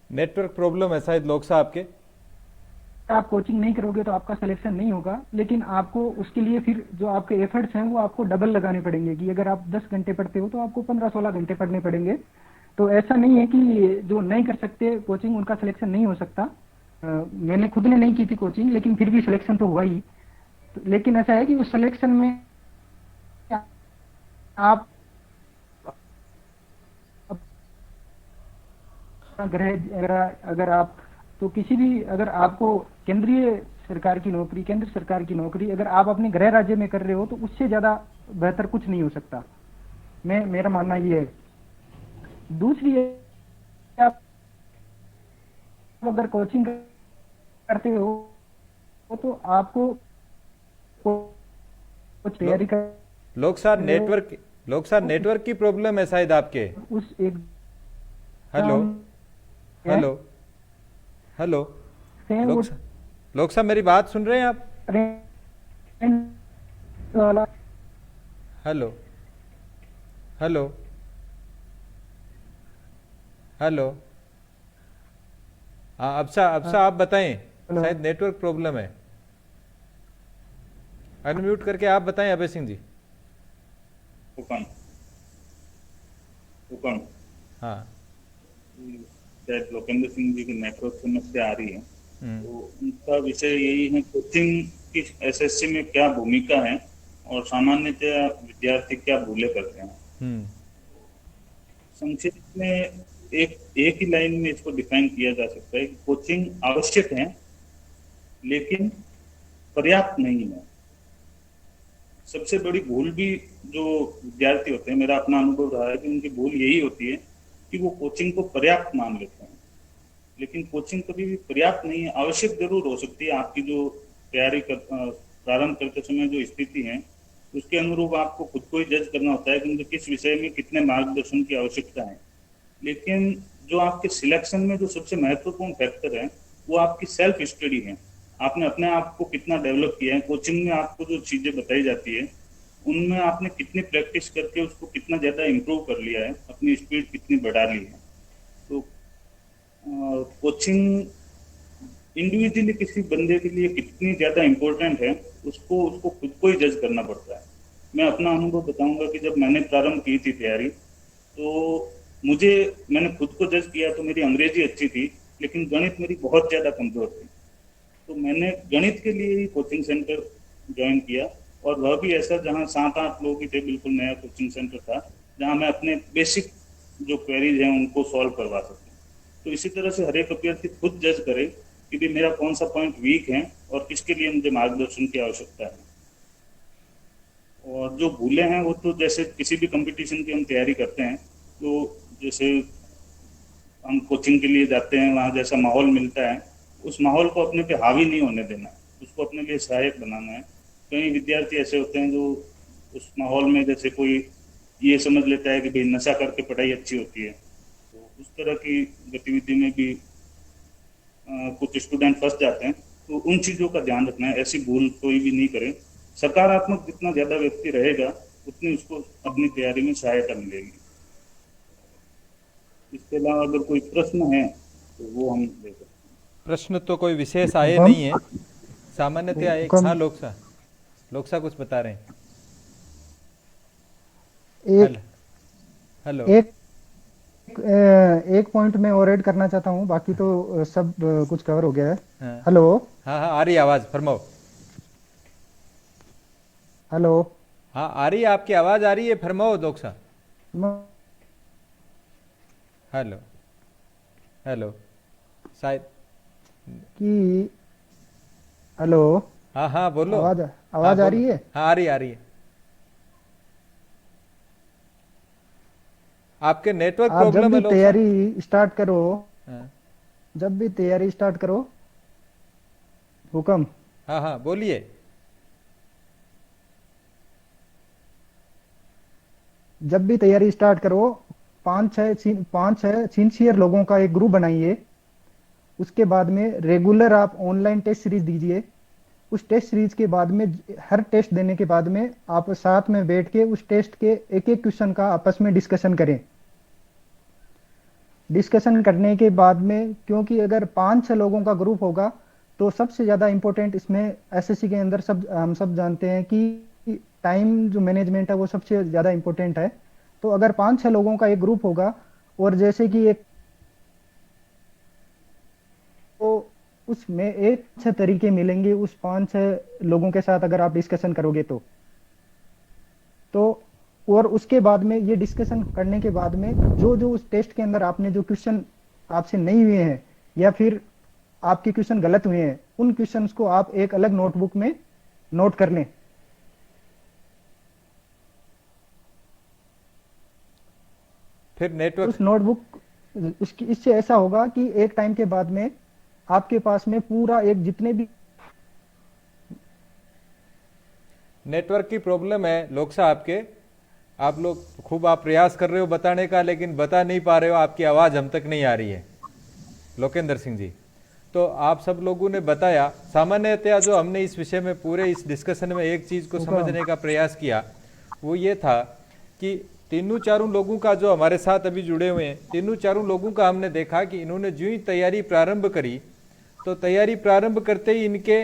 नेटवर्क प्रॉब्लम है शायद लोक साहब के। आप कोचिंग नहीं करोगे तो आपका सिलेक्शन नहीं होगा, लेकिन आपको उसके लिए फिर जो आपके एफर्ट्स हैं वो आपको डबल लगाने पड़ेंगे कि अगर आप 10 घंटे पढ़ते हो तो आपको 15-16 घंटे पढ़ने पड़ेंगे। तो ऐसा नहीं है कि जो नहीं कर सकते कोचिंग उनका सिलेक्शन नहीं हो सकता। मैंने खुद ने नहीं की थी कोचिंग, लेकिन फिर भी सिलेक्शन तो हुआ ही। लेकिन ऐसा है कि उस सिलेक्शन में आप अगर आप तो किसी भी, अगर आपको केंद्र सरकार की नौकरी अगर आप अपने गृह राज्य में कर रहे हो तो उससे ज्यादा बेहतर कुछ नहीं हो सकता। मेरा मानना ये है। दूसरी है अगर कोचिंग करते हो तो आपको कुछ तैयारी कर लोग सर नेटवर्क की प्रॉब्लम है शायद आपके। उस एक हेलो हेलो हेलो से वो लोग सर मेरी बात सुन रहे हैं आप? वाला हेलो हेलो हेलो। हाँ अब आप बताएं, शायद नेटवर्क प्रॉब्लम है। अनम्यूट करके आप बताएं अभय सिंह जी। हुकम हुकम हाँ शायद लोकेंद्र सिंह जी की नेटवर्क समस्या आ रही है। हम्म, तो उनका विषय यही है, कोचिंग की एसएससी में क्या भूमिका है और सामान्यतः विद्यार्थी क्या भूले करते हैं। हम्म, संक्षिप्त में एक ही लाइन में इसको डिफाइन किया जा सकता है कि कोचिंग आवश्यक है लेकिन पर्याप्त नहीं है। सबसे बड़ी भूल भी जो विद्यार्थी होते हैं, मेरा अपना अनुभव रहा है कि उनकी भूल यही होती है कि वो कोचिंग को पर्याप्त मान लेते हैं, लेकिन कोचिंग कभी भी पर्याप्त नहीं है। आवश्यक जरूर हो सकती है, आपकी जो प्रारंभ करते समय जो स्थिति है उसके अनुरूप आपको खुद को ही जज करना होता है कि मुझे किस विषय में कितने मार्गदर्शन की आवश्यकता है। लेकिन जो आपके सिलेक्शन में जो सबसे महत्वपूर्ण फैक्टर है वो आपकी सेल्फ स्टडी है। आपने अपने आप को कितना डेवलप किया है। कोचिंग में आपको जो चीजें बताई जाती है उनमें आपने कितनी प्रैक्टिस करके उसको कितना ज्यादा इम्प्रूव कर लिया है, अपनी स्पीड कितनी बढ़ा ली है। तो कोचिंग इंडिविजुअली किसी बंदे के लिए कितनी ज्यादा इम्पोर्टेंट है उसको उसको खुद को ही जज करना पड़ता है। मैं अपना अनुभव बताऊंगा कि जब मैंने प्रारंभ की थी तैयारी तो मैंने खुद को जज किया तो मेरी अंग्रेजी अच्छी थी लेकिन गणित मेरी बहुत ज्यादा कमजोर थी। तो मैंने गणित के लिए ही कोचिंग सेंटर ज्वाइन किया और वह भी ऐसा जहाँ 7-8 लोग ही थे, बिल्कुल नया कोचिंग सेंटर था जहाँ मैं अपने बेसिक जो क्वेरीज हैं उनको सॉल्व करवा सकूँ। तो इसी तरह से हर एक अभ्यर्थी खुद जज करे कि भी मेरा कौन सा पॉइंट वीक है और किसके लिए मुझे मार्गदर्शन की आवश्यकता है। और जो भूले हैं वो तो जैसे किसी भी कंपटीशन की हम तैयारी करते हैं तो जैसे हम कोचिंग के लिए जाते हैं, वहाँ जैसा माहौल मिलता है उस माहौल को अपने पे हावी नहीं होने देना है, उसको अपने लिए सहायक बनाना है। कई विद्यार्थी ऐसे होते हैं जो उस माहौल में जैसे कोई ये समझ लेता है कि भाई नशा करके पढ़ाई अच्छी होती है, तो उस तरह की गतिविधि में भी कुछ स्टूडेंट फंस जाते हैं। तो उन चीज़ों का ध्यान रखना है, ऐसी भूल कोई भी नहीं करे। सकारात्मक जितना ज़्यादा व्यक्ति रहेगा उतनी उसको अपनी तैयारी में सहायता मिलेगी। इसके अलावा अगर कोई प्रश्न है तो वो हम दे सकते हैं। प्रश्न तो कोई विशेष आए हुकम नहीं है, सामान्यतः एक। हुकम हाँ लोग सा कुछ बता रहे हैं। एक हेलो एक एक पॉइंट में और ऐड करना चाहता हूँ, बाकी तो सब कुछ कवर हो गया है। हाँ हेलो हाँ हाँ, आ रही है आवाज, फरमाओ। हेलो हाँ आ रही है, आपकी आवाज आ रही है, फरमाओ लोग सा। हेलो हेलो शायद। कि हेलो हाँ हाँ बोलो। आवाज हाँ आवाज आ बोलो। रही है? हाँ आ रही है। आपके नेटवर्क आप जब प्रॉब्लम है भी लोग सा। तैयारी स्टार्ट करो, हाँ जब भी तैयारी स्टार्ट करो, हुकम हाँ हाँ बोलिए। जब भी तैयारी स्टार्ट करो, 5-6 सिंसियर लोगों का एक ग्रुप बनाइए। उसके बाद में रेगुलर आप ऑनलाइन टेस्ट सीरीज दीजिए। उस टेस्ट सीरीज के बाद में हर टेस्ट देने के बाद में आप साथ में बैठ के उस टेस्ट के एक एक क्वेश्चन का आपस में डिस्कशन करें। डिस्कशन करने के बाद में, क्योंकि अगर 5-6 लोगों का ग्रुप होगा तो सबसे ज्यादा इंपॉर्टेंट इसमें एसएससी के अंदर हम सब जानते हैं कि टाइम जो मैनेजमेंट है वो सबसे ज्यादा इंपॉर्टेंट है। तो अगर 5-6 लोगों का एक ग्रुप होगा और जैसे कि एक तो उसमें एक अच्छे तरीके मिलेंगे उस 5-6 लोगों के साथ अगर आप डिस्कशन करोगे तो और उसके बाद में ये डिस्कशन करने के बाद में जो उस टेस्ट के अंदर आपने जो क्वेश्चन आपसे नहीं हुए हैं या फिर आपके क्वेश्चन गलत हुए हैं, उन क्वेश्चंस को आप एक अलग नोटबुक में नोट कर लें। फिर नेटवर्क। उस नोटबुक उसकी इससे ऐसा होगा कि एक टाइम के बाद में आपके पास में पूरा एक जितने भी नेटवर्क की प्रॉब्लम है लोक साहब आपके, आप लोग खूब आप प्रयास कर रहे हो बताने का, लेकिन बता नहीं पा रहे हो, आपकी आवाज़ हम तक नहीं आ रही है लोकेंद्र सिंह जी। तो आप सब लोगों ने बताया, सामान्यतया जो हमने इस विषय में पूरे इस डिस्कशन में एक चीज़ को समझने का प्रयास किया वो ये था कि तीनों चारों लोगों का जो हमारे साथ अभी जुड़े हुए हैं, तीनों चारों लोगों का हमने देखा कि इन्होंने जो ही तैयारी प्रारंभ करी, तो तैयारी प्रारंभ करते ही इनके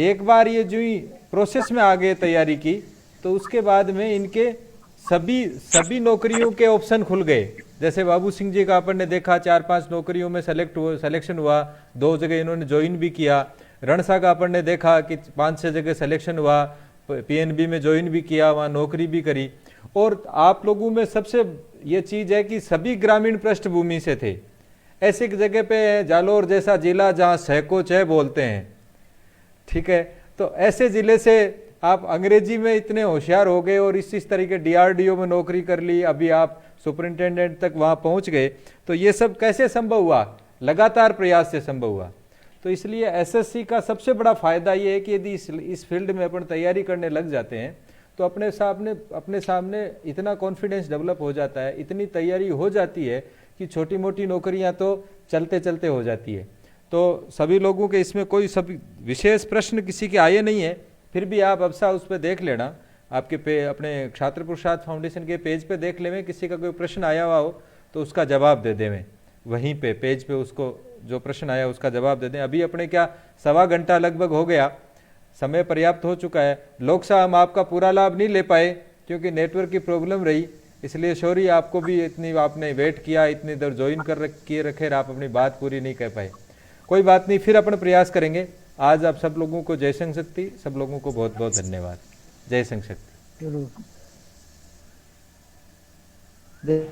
एक बार ये जो ही प्रोसेस में आ गए तैयारी की, तो उसके बाद में इनके सभी नौकरियों के ऑप्शन खुल गए। जैसे बाबू सिंह जी का अपन ने देखा 4-5 नौकरियों में सिलेक्शन हुआ, 2 जगह इन्होंने ज्वाइन भी किया। रणसा का अपन ने देखा कि 5-6 जगह सिलेक्शन हुआ, पीएनबी में ज्वाइन भी किया, वहाँ नौकरी भी करी। और आप लोगों में सबसे ये चीज़ है कि सभी ग्रामीण पृष्ठभूमि से थे। ऐसी जगह पे जालोर जैसा जिला जहाँ सैको चह बोलते हैं, ठीक है, तो ऐसे जिले से आप अंग्रेजी में इतने होशियार हो गए और इस तरीके डीआरडीओ में नौकरी कर ली, अभी आप सुपरिंटेंडेंट तक वहाँ पहुँच गए। तो ये सब कैसे संभव हुआ? लगातार प्रयास से संभव हुआ। तो इसलिए एसएससी का सबसे बड़ा फायदा ये है कि यदि इस फील्ड में अपन तैयारी करने लग जाते हैं तो अपने सामने इतना कॉन्फिडेंस डेवलप हो जाता है, इतनी तैयारी हो जाती है कि छोटी मोटी नौकरियां तो चलते चलते हो जाती है। तो सभी लोगों के इसमें कोई सभी विशेष प्रश्न किसी के आए नहीं है, फिर भी आप अवसा उस पर देख लेना, आपके अपने छात्र पुरुषार्थ फाउंडेशन के पेज पे देख लेवें, किसी का कोई प्रश्न आया हुआ हो तो उसका जवाब दे देवें, वहीं पे पेज पे उसको जो प्रश्न आया उसका जवाब दे दें। अभी अपने क्या 1.25 घंटा लगभग हो गया, समय पर्याप्त हो चुका है। लोक साहब हम आपका पूरा लाभ नहीं ले पाए क्योंकि नेटवर्क की प्रॉब्लम रही, इसलिए सॉरी, आपको भी इतनी आपने वेट किया, इतनी देर ज्वाइन किए रखे, आप अपनी बात पूरी नहीं कर पाए। कोई बात नहीं, फिर अपन प्रयास करेंगे। आज आप सब लोगों को जय संघ शक्ति, सब लोगों को बहुत बहुत धन्यवाद। जय संघ शक्ति। जय